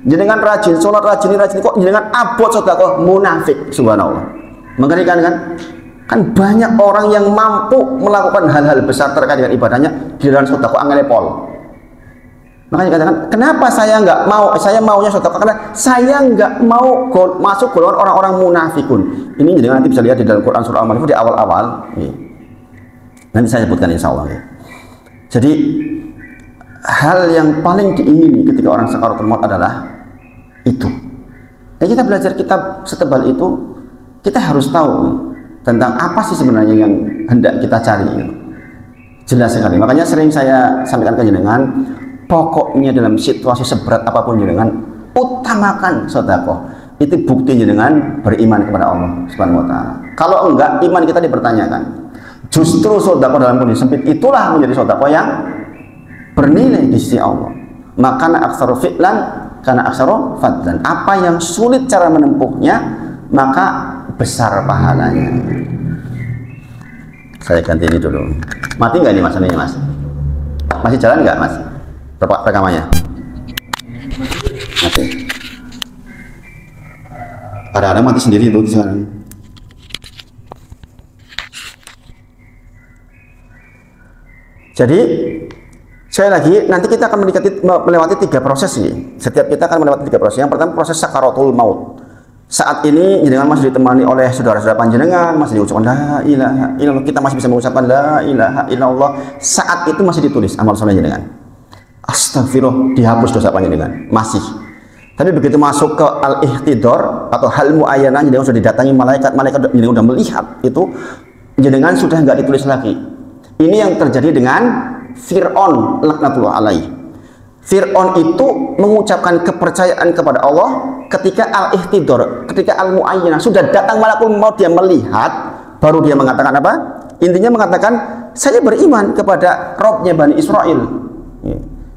[SPEAKER 1] Jenengan rajin sholat, rajin kok jenengan abot sedekah, munafik, subhanallah. Mengerikan kan? Kan banyak orang yang mampu melakukan hal-hal besar terkait dengan ibadahnya di dalam sedekah angelepol. Makanya dikatakan, kenapa saya nggak mau? Saya maunya sedekah karena saya nggak mau masuk golongan orang-orang munafikun. Ini jadi nanti bisa lihat di dalam Quran surah Al-Munafiqun di awal-awal. Nanti saya sebutkan insya Allah. Jadi hal yang paling diingini ketika orang sakaratul maut adalah itu. Dan kita belajar kitab setebal itu, kita harus tahu tentang apa sih sebenarnya yang hendak kita cari. Jelas sekali. Makanya sering saya sampaikan ke jenengan, pokoknya dalam situasi seberat apapun jenengan utamakan sedekah. Itu bukti jenengan beriman kepada Allah Subhanahu wa taala. Kalau enggak, iman kita dipertanyakan. Justru sedekah dalam kondisi sempit itulah menjadi sedekah yang bernilai di sisi Allah. Maka aktsaru fi'lan karena aksara fadlan. Apa yang sulit cara menempuhnya, maka besar pahalanya. Saya ganti ini dulu. Mati nggak ini mas? Ini mas? Masih jalan nggak mas? Rekamannya? Mati. Kadang-kadang mati sendiri itu sekarang. Jadi sekali lagi, nanti kita akan melewati 3 proses ini. Setiap kita akan melewati 3 proses. Yang pertama proses sakaratul maut. Saat ini jenengan masih ditemani oleh saudara-saudara panjenengan, masih diucapkan la ilaha illallah, kita masih bisa mengucapkan la ilaha illallah. Saat itu masih ditulis amal soleh jenengan. Astagfirullah, dihapus dosa panjenengan, masih. Tapi begitu masuk ke al-ihtidor atau hal muayyanah, jenengan sudah didatangi malaikat jenengan sudah melihat itu, jenengan sudah nggak ditulis lagi. Ini yang terjadi dengan Fir'aun laknatullah alaih. Fir'aun itu mengucapkan kepercayaan kepada Allah ketika al-ihtidor, ketika al-mu'ayyanah, sudah datang malakul maut, dia melihat, baru dia mengatakan apa? Intinya mengatakan, saya beriman kepada Robnya Bani Israel,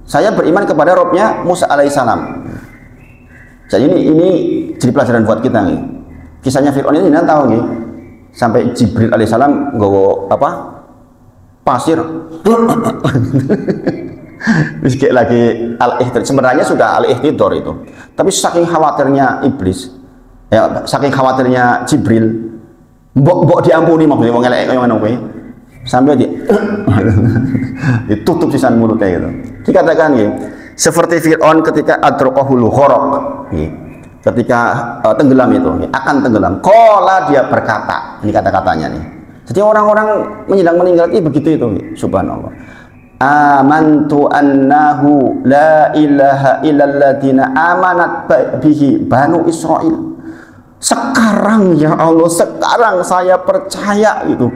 [SPEAKER 1] saya beriman kepada Robnya Musa alaihissalam. Jadi ini jadi pelajaran buat kita nih. Kisahnya Fir'aun ini kita tahu nih, sampai Jibril alaihissalam nggawa apa? Pasir. Kayak lagi al-ihtidor, sebenarnya sudah al-ihtidor itu, tapi saking khawatirnya iblis, ya saking khawatirnya Jibril, mbok diampuni maksudnya mau ngelek kayak mana sampai ditutup sisan mulutnya gitu. Dikatakan gitu, seperti Fir'aun ketika adroqahul gharaq, ketika tenggelam itu, akan tenggelam. Qala, dia berkata, ini kata-katanya nih. Jadi orang-orang menjelang meninggal itu begitu itu, subhanallah. Amantu annahu la ilaha illalladzina amanat bihi banu Israel. Sekarang ya Allah, sekarang saya percaya itu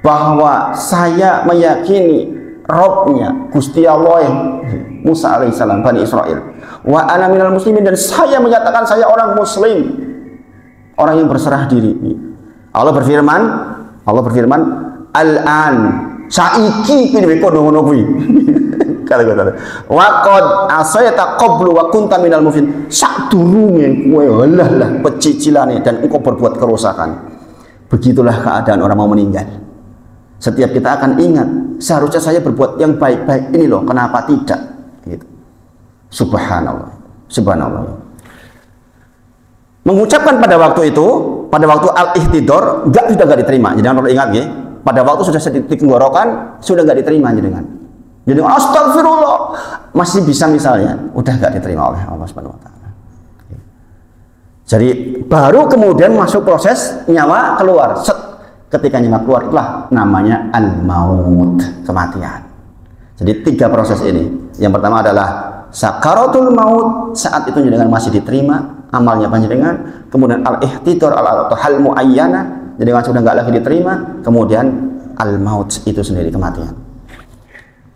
[SPEAKER 1] bahwa saya meyakini Robnya Gusti Allah Musa alaihissalam Bani Israel. Wa ana minal muslimin, dan saya menyatakan saya orang muslim, orang yang berserah diri. Allah berfirman, al-an saiki kene kok ngono kuwi. Kata-kata. Wa qad asaita qablu wa kunta minal mufsidin. Sadurunge kowe lah pecicilane dan engkau berbuat kerusakan. Begitulah keadaan orang mau meninggal. Setiap kita akan ingat, seharusnya saya berbuat yang baik-baik ini loh, kenapa tidak? Gitu. Subhanallah. Subhanallah. Mengucapkan pada waktu itu, pada waktu al-ihtidor, sudah nggak diterima. Jadi perlu ingat ya, pada waktu sudah sedikit tenggorokan, sudah nggak diterima jenengan. Jadi astagfirullah masih bisa misalnya, udah nggak diterima oleh Allah Subhanahu Wa Taala. Jadi baru kemudian masuk proses nyawa keluar. Ketika nyawa keluar, itulah namanya al-maut, kematian. Jadi 3 proses ini. Yang pertama adalah sakaratul maut, saat itu jenengan masih diterima amalnya panjenengan. Kemudian al-ihtidor atau hal muayyanah, jenengan sudah nggak lagi diterima. Kemudian al-maut itu sendiri, kematian.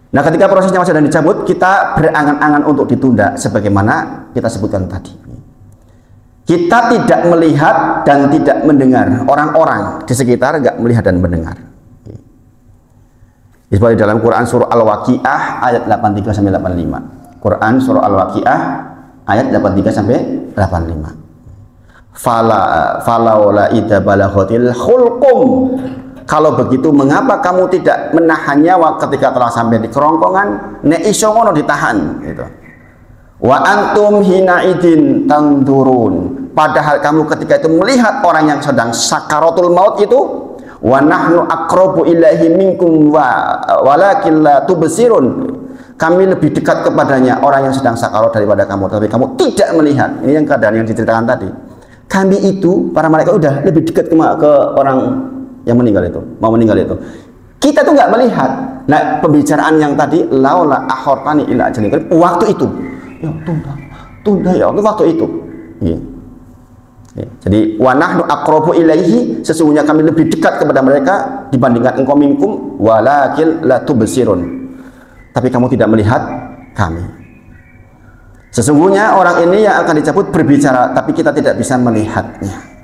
[SPEAKER 1] Nah, ketika proses nyawa sudah dicabut, kita berangan-angan untuk ditunda sebagaimana kita sebutkan tadi. Kita tidak melihat dan tidak mendengar, orang-orang di sekitar nggak melihat dan mendengar. Disebut dalam Quran surah Al-Waqiah ayat 83 sampai 85. Quran surah Al-Waqiah ayat 83 sampai 85. Falaula idza balaghatil khulqum. Kalau begitu mengapa kamu tidak menahan nyawa ketika telah sampai di kerongkongan? Nek iso ngono ditahan gitu. Wa antum hina idin tandurun, padahal kamu ketika itu melihat orang yang sedang sakaratul maut itu. Wa nahnu aqrabu ilaihi minkum walakin la tubsirun, kami lebih dekat kepadanya orang yang sedang sakarat daripada kamu, tapi kamu tidak melihat. Ini yang keadaan yang diceritakan tadi. Kami itu para malaikat udah lebih dekat ke orang yang meninggal itu, mau meninggal itu. Kita tuh nggak melihat. Nah, pembicaraan yang tadi laula akhortani ila ajalin qarib, waktu itu ya tunda ya waktu itu. Ya. Ya. Jadi wa nahnu aqrabu ilaihi, sesungguhnya kami lebih dekat kepada mereka dibandingkan engkau minkum walakin la tubsirun, tapi kamu tidak melihat kami. Sesungguhnya orang ini yang akan dicabut berbicara, tapi kita tidak bisa melihatnya.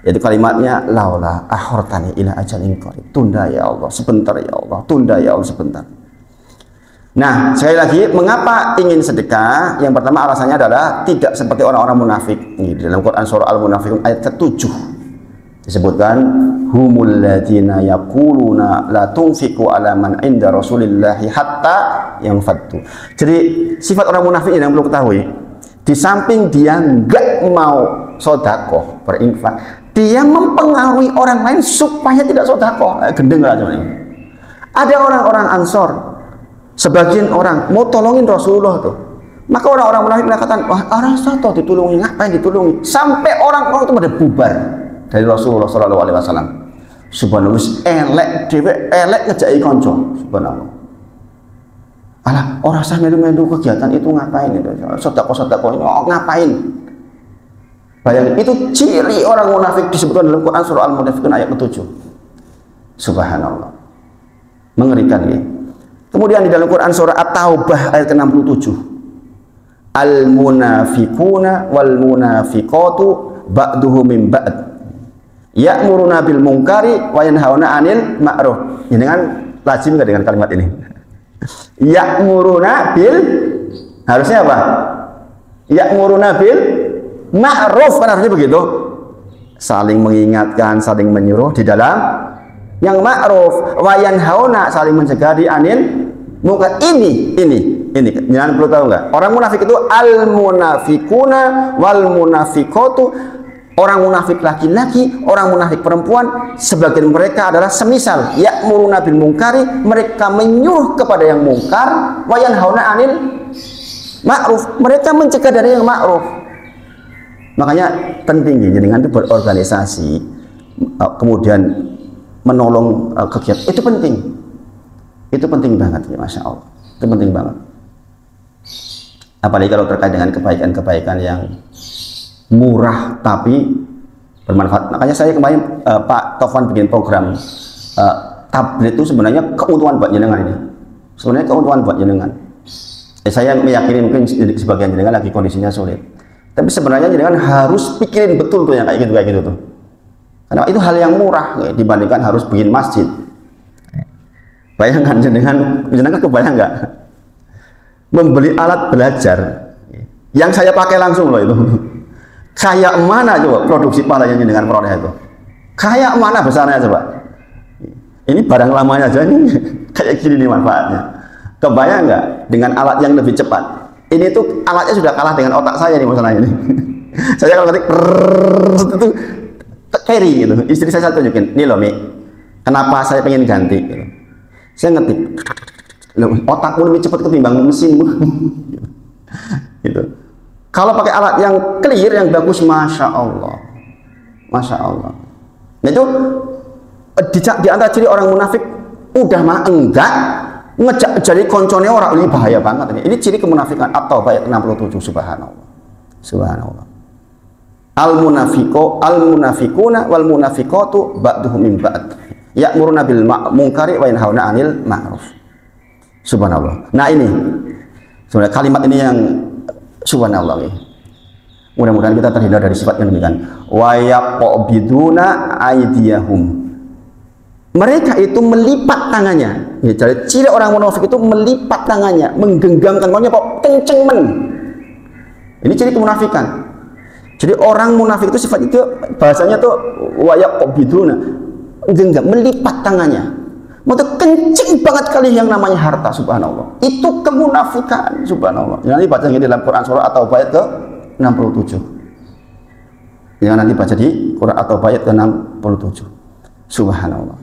[SPEAKER 1] Yaitu kalimatnya laula akhortani ila ajalin qarib, tunda ya Allah sebentar ya Allah, tunda ya Allah sebentar. Nah, sekali lagi, mengapa ingin sedekah? Yang pertama alasannya adalah tidak seperti orang-orang munafik. Ini dalam Quran surah Al-Munafiqun ayat ke-7 disebutkan, humul ladzina yaquluna la tunfiqu ala man inda Rasulillahi hatta yanfaddu. Jadi sifat orang munafik yang perlu ketahui, di samping dia enggak mau sedekah, berinfak, dia mempengaruhi orang lain supaya tidak sedekah. Gendeng lah cuman ini. Ada orang-orang Ansor, sebagian orang mau tolongin Rasulullah tuh, maka orang-orang munafik mengatakan, wah orang soto ditulungi, ngapain ditulungi? Sampai orang-orang itu pada bubar dari Rasulullah SAW. Subhanallah, elek dewe, elek ngejai konco. Subhanallah. Alah, orang sah melu-melu kegiatan itu ngapain itu? Sedekah-sedekah ini ngapain? Bayangin, itu ciri orang munafik disebutkan dalam Quran surah Al-Munafiqun ayat ke-7. Subhanallah. Mengerikan ya. Kemudian di dalam Quran surah At-Taubah ayat ke-67. Al-munafiquna wal munafiqatu ba'duhum min ba'd. Ya'muruna bil munkari wa yanhauna 'anil ma'ruf. Ini dengan lazim enggak dengan kalimat ini? Ya'muruna bil, harusnya apa? Ya'muruna bil ma'ruf, kan harusnya begitu. Saling mengingatkan, saling menyuruh di dalam yang ma'ruf, wa yanhauna, saling mencegah di anil munkar. Ini jangan perlu tahu enggak? Orang munafik itu al munafiquna wal munafiqatu. Orang munafik laki-laki, orang munafik perempuan, sebagian mereka adalah semisal ya'muruna bil munkari, mereka menyuruh kepada yang mungkar, wa yanhauna anil ma'ruf, mereka mencegah dari yang ma'ruf. Makanya penting dengan itu berorganisasi, kemudian menolong kegiatan, itu penting. Itu penting banget ya, Masya Allah. Itu penting banget. Apalagi kalau terkait dengan kebaikan-kebaikan yang murah tapi bermanfaat. Makanya saya kemarin Pak Taufan bikin program tablet itu sebenarnya keuntungan buat jenengan ini. Sebenarnya keuntungan buat jenengan. Saya meyakini mungkin sebagian jenengan lagi kondisinya sulit. Tapi sebenarnya jenengan harus pikirin betul tuh yang kayak gitu tuh. Karena itu hal yang murah dibandingkan harus bikin masjid. Bayangkan jenengan kebayang nggak? Membeli alat belajar yang saya pakai langsung loh itu. Kayak mana coba produksi palanya dengan peroleh itu? Kayak mana besarnya coba? Ini barang lamanya aja ini kayak gini nih manfaatnya. Kebayang nggak dengan alat yang lebih cepat? Ini tuh alatnya sudah kalah dengan otak saya nih masalah ini. Saya kalau ngetik itu carry gitu. Istri saya tunjukin, nih loh Mi, kenapa saya pengen ganti? Gitu. Saya ngetik, otakmu lebih cepat ketimbang mesinmu. Gitu. Kalau pakai alat yang clear, yang bagus, Masya Allah. Masya Allah. Nah itu, di antara ciri orang munafik, udah mah enggak, ngejak jadi konconnya orang, ini bahaya banget. Ini ciri kemunafikan. At-Taubah ayat 67, subhanallah. Subhanallah. Al-munafiquna wal munafiqatu ba'duhum min ba'd. Ya'muruna bil munkari wa yanhauna 'anil ma'ruf. Subhanallah. Nah ini, sebenarnya kalimat ini yang subhanallah. Mudah-mudahan kita terhindar dari sifat yang demikian. Wa yaqbiduna aydiyahum. Mereka itu melipat tangannya. Ya, jadi ciri orang munafik itu melipat tangannya, menggenggamkan tangannya kok kenceng men. Ini ciri kemunafikan. Jadi orang munafik itu sifat itu bahasanya tuh wa yaqbiduna, genggam, melipat tangannya. Mau kencing banget kali yang namanya harta, subhanallah. Itu kemunafikan, subhanallah. Yang nanti baca di dalam Quran surah At-Taubah ayat ke-67. Yang nanti baca di Quran At-Taubah ayat ke-67. Subhanallah.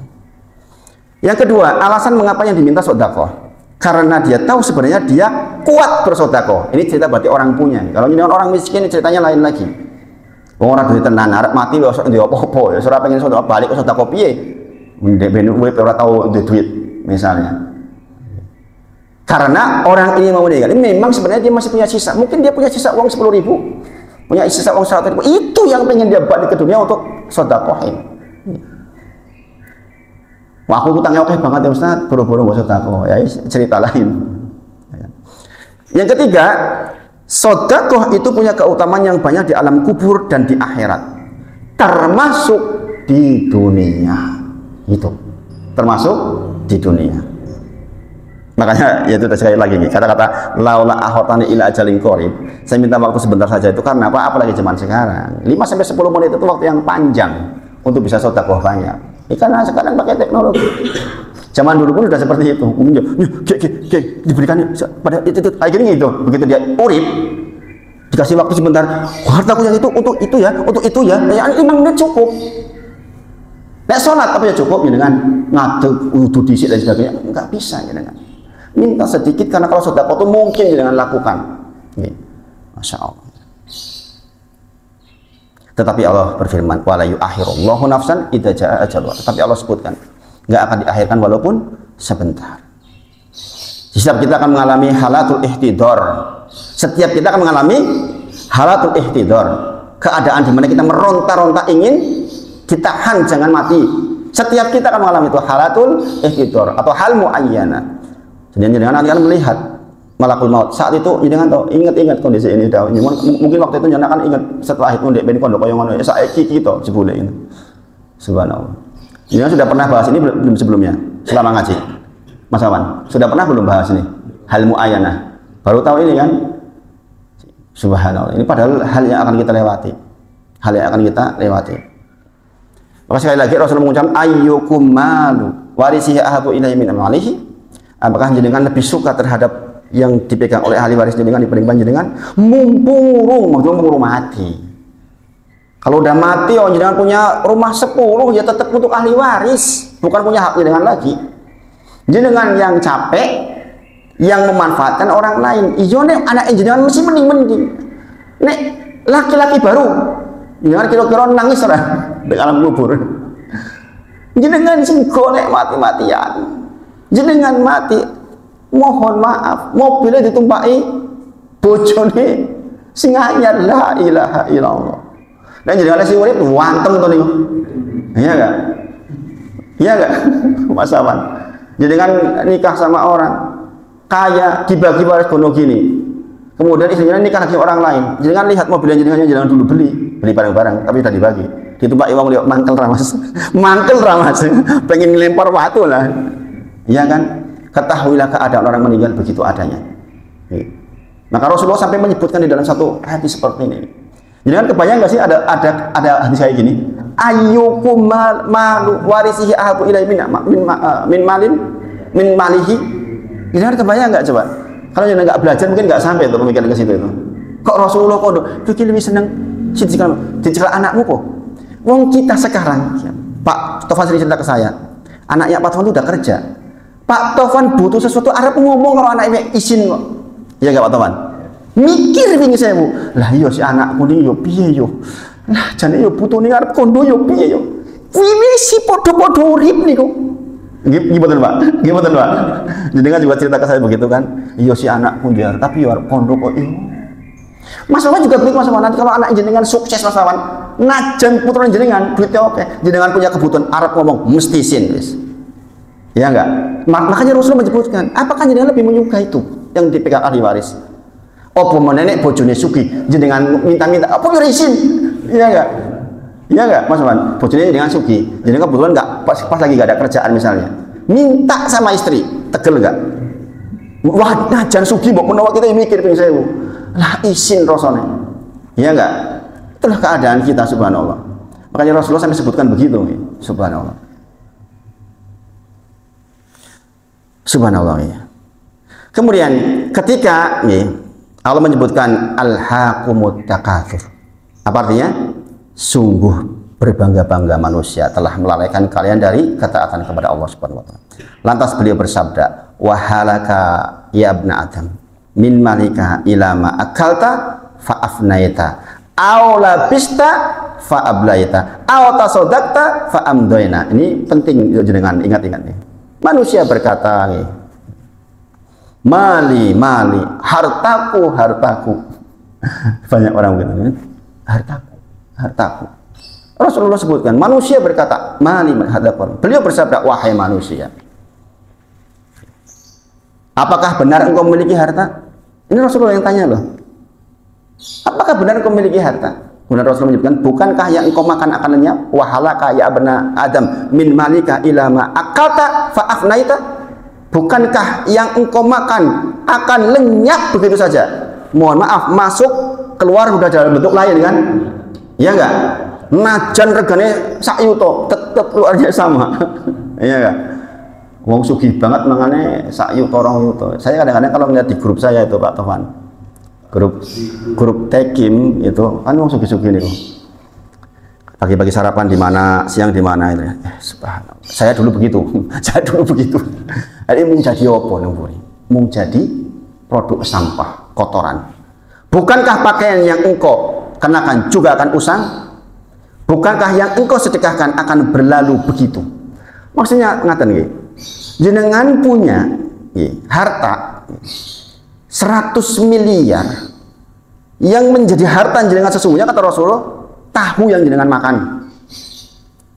[SPEAKER 1] Yang kedua, alasan mengapa yang diminta sedekah. Karena dia tahu sebenarnya dia kuat bersedekah. Ini cerita berarti orang punya. Kalau ini orang miskin ceritanya lain lagi. Orang duit tenan arep mati wis ndek apa-apa ya, ora pengen sedekah balik kok sedekah piye? Ndek ben urip ora tau duit misalnya. Karena orang ini mau meninggal, ini memang sebenarnya dia masih punya sisa. Mungkin dia punya sisa uang 10.000, punya sisa uang 100.000. Itu yang pengen dia balik ke dunia untuk sedekahin. Wah, aku utangnya oke banget ya Ustaz, boro-boro nggak sedekah. Ya cerita lain. Yang ketiga, sedekah itu punya keutamaan yang banyak di alam kubur dan di akhirat, termasuk di dunia. Itu termasuk di dunia. Makanya ya itu sekali lagi nih, kata-kata laula ahotani ila ajalin qarib, saya minta waktu sebentar saja itu karena apa? Apalagi zaman sekarang 5 sampai 10 menit itu waktu yang panjang untuk bisa sedekah banyak. Karena sekarang pakai teknologi. Zaman dulu pun sudah seperti itu. Diberikan pada itu akhirnya itu begitu dia urip dikasih waktu sebentar, hartaku yang itu untuk itu ya, ya 5 menit cukup. Nek sholat apa ya cukup ya dengan ngadeg wudu dhisik dan sebagainya, enggak bisa ya dengan minta sedikit karena kalau sedekah itu mungkin ya dengan lakukan. Masya Allah. Tetapi Allah berfirman, wala yu'akhirullahu nafsan idza jaa ajaluha. Tetapi Allah sebutkan, enggak akan diakhirkan walaupun sebentar. Setiap kita akan mengalami halatul ihtidor. Setiap kita akan mengalami halatul ihtidor, keadaan di mana kita meronta-ronta ingin ditahan jangan mati. Setiap kita akan mengalami itu halatul ihtidor atau hal muayyana. Jadi jangan nanti akan melihat malakul maut saat itu jangan tahu ingat kondisi ini dah. Mungkin waktu itu jangan akan ingat setelah itu ndek ben kondo koyo ngono saiki iki to jebule ini. Subhanallah. Jangan sudah pernah bahas ini belum sebelumnya selama ngaji. Mas Awan, sudah pernah belum bahas ini? Hal muayyana. Baru tahu ini kan? Subhanallah. Ini padahal hal yang akan kita lewati. Hal yang akan kita lewati. Maka sekali lagi Rasulullah mengucapkan ayyukum malu warisihi ahabu ilaihi min amalihi. Apakah jenengan lebih suka terhadap yang dipegang oleh ahli waris jenengan dibandingkan jenengan mumpung mati. Kalau udah mati jenengan punya rumah 10 ya tetap untuk ahli waris, bukan punya hak jenengan lagi. Jenengan yang capek yang memanfaatkan orang lain. Iyo nek anak jenengan mesti mending. Nek laki-laki baru jenengan kira-kira nangis ora di alam kubur. Jenengan sing golek mati-matian. Jenengan mati, mohon maaf, mobilnya ditumpaki bojone sing anyar la ilaha illallah. Dan jenengan sing urip wantem to niku. Iya enggak? Iya enggak? Mas Awan. Jenengan nikah sama orang kaya dibagi waris gono gini. Kemudian istrinya nikah lagi orang lain. Jenengan lihat mobilnya jenengan dulu beli barang-barang tapi sudah dibagi. Ditumpaki wong liya mangkel ramas. Pengen ngelempar watu lah. Iya kan? Ketahuilah keadaan orang meninggal begitu adanya. Maka Rasulullah sampai menyebutkan di dalam satu hadis seperti ini. Jadi kan kebayang nggak sih ada hadis kayak gini? Ayyukum malu warisihi ahabu ilaihi min malihi. Jadi kan kebayang nggak coba? Kalau yang nggak belajar mungkin nggak sampai tuh pemikiran ke situ itu. Kok Rasulullah kok bikin lebih senang dicela anakmu kok? Wong kita sekarang, Pak Tovan sering cerita ke saya, anaknya Pak Tovan itu udah kerja. Pak Tovan butuh sesuatu, Arab ngomong kalau anaknya izin kok. Iya nggak Pak Tovan? Mikir ini saya bu. Lah iya si anakku ini yo piye yo. Lah jane yo butuh ning arep kondo yo piye yo. Kuwi si podo-podo urip niku. Gimana Pak? Gimana Pak? Jadi kan juga cerita ke saya begitu kan. Iya si anakku dia tapi yo arep kondo kok iyo. Mas Wawan juga begitu Mas Wawan. Nanti kalau anak jenengan sukses Mas Wawan, najan putra jenengan duitnya oke. Jenengan punya kebutuhan Arab ngomong mesti sin wis. Ya enggak? Makanya Rasulullah menyebutkan, apakah jenengan lebih menyukai itu yang dipegang ahli waris? Apa menenek bojone sugih, jenengan minta-minta, apa yo izin? Iya enggak? Iya enggak, Mas Man? Bojone jenengan sugih, jenengan kebetulan enggak pas lagi enggak ada kerjaan misalnya. Minta sama istri, tegel enggak? Wah, najan sugih mbok menawa kita mikir ping 1000. Lah izin rasane. Iya enggak? Itulah keadaan kita subhanallah. Makanya Rasulullah sampai sebutkan begitu, subhanallah. Subhanallah ya. Kemudian ketika Allah menyebutkan al-haqumut takatsur. Apa artinya? Sungguh berbangga-bangga manusia telah melalaikan kalian dari ketaatan kepada Allah Subhanahu wa taala. Lantas beliau bersabda, "Wa halaka ya ibna Adam min malika ila ma akalta fa afnaita aw labista fa ablaita aw tasaddaqta fa amdaina." Ini penting jenengan ingat-ingat nih. Manusia berkata, mali, hartaku. Banyak orang begitu, hartaku. Rasulullah sebutkan, manusia berkata, mali, hartaku. Beliau bersabda, wahai manusia, apakah benar engkau memiliki harta? Ini Rasulullah yang tanya loh. Apakah benar engkau memiliki harta? Kemudian Rasulullah menyebutkan, bukankah yang engkau makan akanannya wahalaka ya abna Adam min malika ila ma akalta fa afnaita? bukankah yang engkau makan akan lenyap begitu saja? Mohon maaf, masuk keluar udah dalam bentuk lain kan? Ya enggak? Najan regane sak yuto, tetep keluarnya sama. Iya enggak? Wong sugih banget mangane sak yuto rong yuto. Saya kadang-kadang kalau melihat di grup saya itu Pak Tovan, grup Tekim itu kan wong sugih-sugih niku. Pagi-pagi sarapan di mana, siang di mana itu ya. Subhanallah. Saya dulu begitu. Saya dulu begitu. Jadi mung jadi apa nemburi? Mung jadi produk sampah, kotoran. Bukankah pakaian yang engkau kenakan juga akan usang? Bukankah yang engkau sedekahkan akan berlalu begitu? Maksudnya ngaten nggih. Jenengan punya harta 100 miliar yang menjadi harta jenengan sesungguhnya kata Rasulullah tahu yang jenengan makan.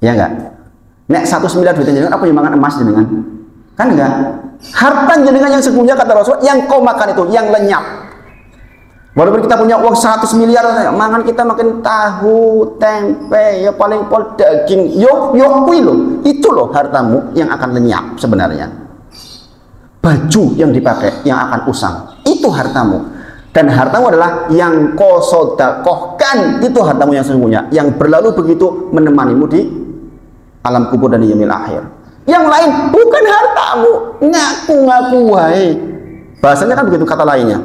[SPEAKER 1] Ya enggak? Nek 100 miliar duit jenengan apa yang makan emas jenengan? Kan enggak? Harta jenengan yang sesungguhnya kata Rasul yang kau makan itu yang lenyap. Walaupun kita punya uang 100 miliar, mangan kita makin tahu, tempe, ya paling pol daging, yo kuwi lho. Itu loh hartamu yang akan lenyap sebenarnya. Baju yang dipakai yang akan usang, itu hartamu. Dan hartamu adalah yang kau sedekahkan, itu hartamu yang sesungguhnya, yang berlalu begitu menemanimu di alam kubur dan di yaumil akhir. Yang lain bukan hartamu, ngaku-ngaku wae. Bahasanya kan begitu kata lainnya.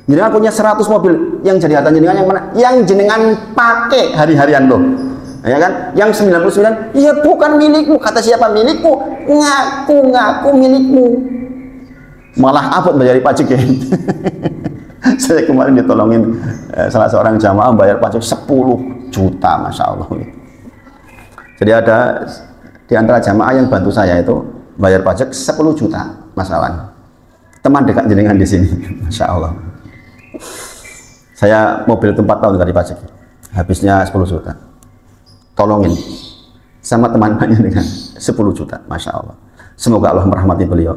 [SPEAKER 1] Jenengan punya 100 mobil, yang jadi harta jenengan yang mana? Yang jenengan pakai hari-harian loh. Ya kan? Yang 99, ya bukan milikmu. Kata siapa milikmu? Ngaku-ngaku milikmu. Malah abot bayar pajak ya. Saya kemarin ditolongin salah seorang jamaah bayar pajak 10 juta, Masya Allah. Jadi ada di antara jamaah yang bantu saya itu bayar pajak 10 juta, Mas Awan. Teman dekat jenengan di sini, Masya Allah. Saya mobil itu 4 tahun nggak dipajak, habisnya 10 juta. Tolongin sama teman-temannya dengan 10 juta, Masya Allah. Semoga Allah merahmati beliau.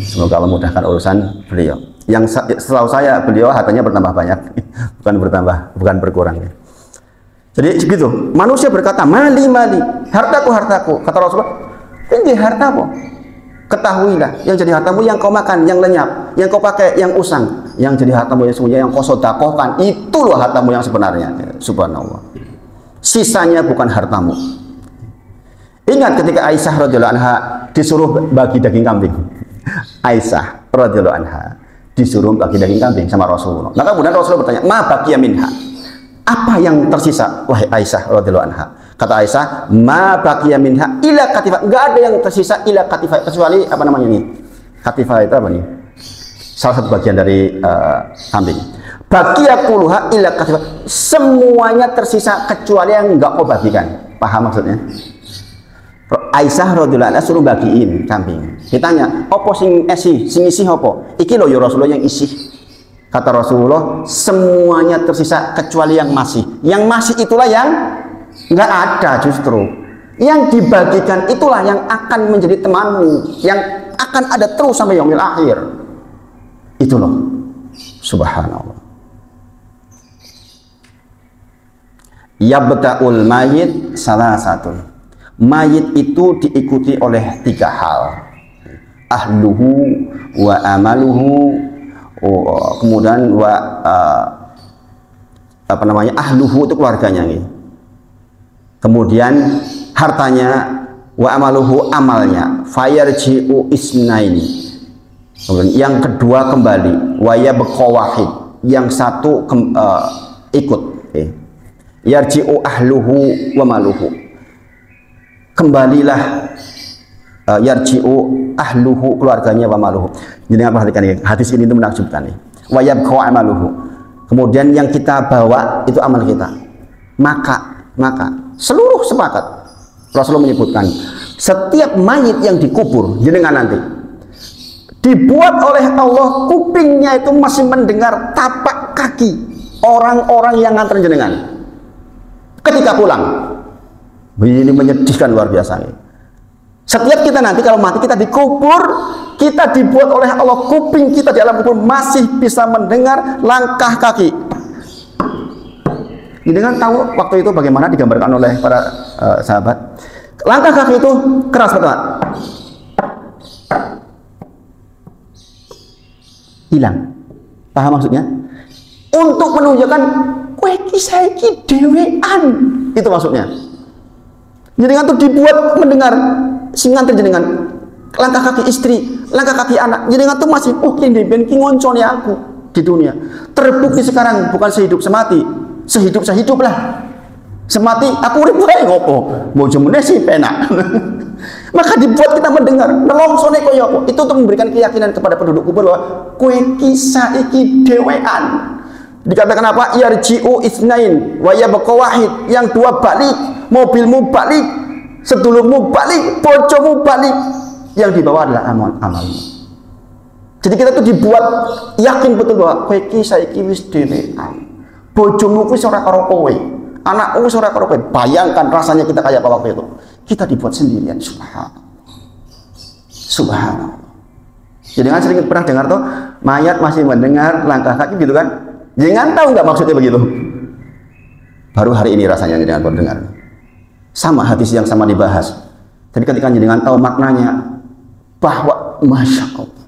[SPEAKER 1] Semoga Allah mudahkan urusan beliau. Yang setahu saya beliau hartanya bertambah banyak, bukan berkurang. Jadi begitu. Manusia berkata mali, hartaku. Kata Rasulullah, ini hartamu. Ketahuilah, yang jadi hartamu yang kau makan, yang lenyap, yang kau pakai, yang usang, yang jadi hartamu yang sesungguhnya, yang kau sedekahkan, itulah hartamu yang sebenarnya. Subhanallah. Sisanya bukan hartamu. Ingat ketika Aisyah radhiyallahu anha disuruh bagi daging kambing. Aisyah radhiyallahu anha disuruh bagi daging kambing sama Rasulullah. Maka kemudian Rasulullah bertanya, "Ma baqiya minha?" Apa yang tersisa wahai Aisyah radhiyallahu anha? Kata Aisyah, "Ma baqiya minha ila katifah." Enggak ada yang tersisa ila katifah kecuali apa namanya ini? Katifah itu apa nih? Salah satu bagian dari kambing. Baqiya kulluha ila katifah. Semuanya tersisa kecuali yang enggak kau bagikan. Paham maksudnya? Aisyah radhiyallahu anha suruh bagiin kambing. Ditanya, "Apa sing isi apa?" "Iki lho ya Rasulullah yang isi." Kata Rasulullah, semuanya tersisa kecuali yang masih. Yang masih itulah yang nggak ada justru. Yang dibagikan itulah yang akan menjadi temanmu, yang akan ada terus sampai yaumil akhir. Itu loh. Subhanallah. Yabta'ul mayit salah satu. Mayit itu diikuti oleh 3 hal. Ahluhu wa amaluhu, kemudian ahluhu itu keluarganya nih. Kemudian hartanya, wa amaluhu amalnya, fayarji'u isnaini. Kemudian yang kedua kembali, wa yabqa wahid, yang satu ikut. Yarji'u ahluhu wa maluhu. Kembalilah yarji'u ahluhu, keluarganya, wa maluhu. Jadi perhatikan ini, hadis ini itu menakjubkan nih. Wa yabqa amaluhu. Kemudian yang kita bawa itu amal kita. Maka seluruh sepakat. Rasulullah menyebutkan setiap mayit yang dikubur jenengan nanti dibuat oleh Allah kupingnya itu masih mendengar tapak kaki orang-orang yang nganter jenengan ketika pulang. Ini menyedihkan luar biasa nih. Setiap kita nanti kalau mati kita dikubur, kita dibuat oleh Allah kuping kita di alam kubur masih bisa mendengar langkah kaki. Dengan tahu waktu itu bagaimana digambarkan oleh para sahabat. Langkah kaki itu keras banget. hilang. Paham maksudnya? Untuk menunjukkan kowe iki saiki dhewean. Itu maksudnya. Jenengan tuh dibuat mendengar singan jenengan, langkah kaki istri, langkah kaki anak. Jenengan tuh masih oke deh, ben ki ngoncone aku di dunia. Terbukti sekarang bukan sehidup semati, sehidup sehidup lah. Semati aku urip wae ngopo? Bojone sih penak. Maka dibuat kita mendengar nelongsone koyo apa. Itu untuk memberikan keyakinan kepada penduduk kubur bahwa kowe ki saiki dhewean. Dikatakan apa? Yarji'u itsnain wa yabqa wahid. Yang dua balik, mobilmu balik, sedulurmu balik, bojomu balik. Yang dibawa adalah amalmu. Jadi kita tuh dibuat yakin betul bahwa kowe iki saiki wis dhewean. Bojomu wis ora karo kowe. Anakmu wis ora karo kowe. Bayangkan rasanya kita kayak apa waktu itu. Kita dibuat sendirian. Subhanallah. Subhanallah. Jadi kan sering pernah dengar tuh mayat masih mendengar langkah kaki gitu kan? Jangan tahu nggak maksudnya begitu. Baru hari ini rasanya dengan mendengar. Sama hadis yang sama dibahas. Tapi ketika jangan tahu maknanya, bahwa masya Allah,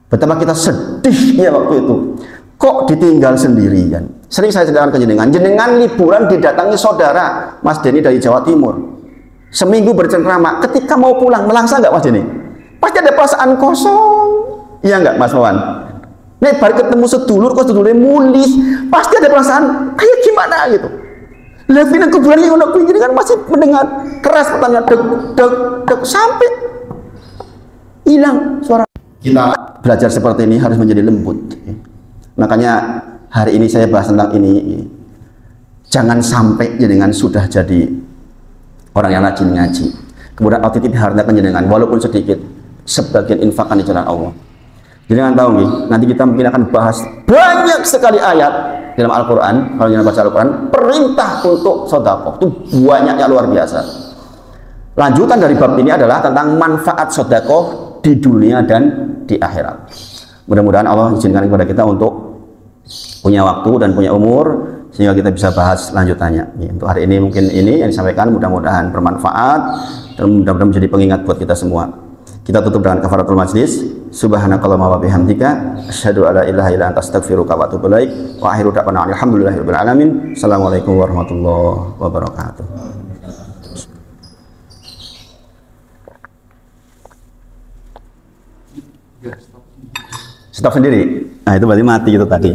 [SPEAKER 1] betapa kita sedih ya waktu itu. Kok ditinggal sendirian? Sering saya ceritakan ke jenengan liburan didatangi saudara Mas Denny dari Jawa Timur. Seminggu bercengkrama. Ketika mau pulang melangsa nggak Mas Denny? Pasti ada perasaan kosong. Iya nggak Mas Wawan? Nek baru ketemu sedulur, kok sedulurnya mulih, pasti ada perasaan kayak gimana gitu. Levinan kuburan ini ono kuwi kan masih mendengar keras pertanyaan deg deg deg sampai hilang suara. Kita belajar seperti ini harus menjadi lembut. Makanya hari ini saya bahas tentang ini. Jangan sampai jenengan sudah jadi orang yang rajin ngaji, kemudian otiti diharapkan jenengan walaupun sedikit sebagian infakkan di jalan Allah. Jangan tahu nih, nanti kita mungkin akan bahas banyak sekali ayat dalam Al-Quran. Kalau jangan baca Al-Quran, perintah untuk sedekah itu banyaknya luar biasa. Lanjutan dari bab ini adalah tentang manfaat sedekah di dunia dan di akhirat. Mudah-mudahan Allah izinkan kepada kita untuk punya waktu dan punya umur sehingga kita bisa bahas lanjutannya. Untuk hari ini mungkin ini yang disampaikan, mudah-mudahan bermanfaat dan mudah-mudahan menjadi pengingat buat kita semua. Kita tutup dengan kafaratul majlis. Subhanakallahumma wa bihamdika asyhadu alla ilaha illa anta astaghfiruka wa atubu ilaik. Wa akhiru da'wana alhamdulillahirabbil alamin. Assalamualaikum warahmatullahi wabarakatuh. Stop sendiri. Nah, itu berarti mati itu tadi.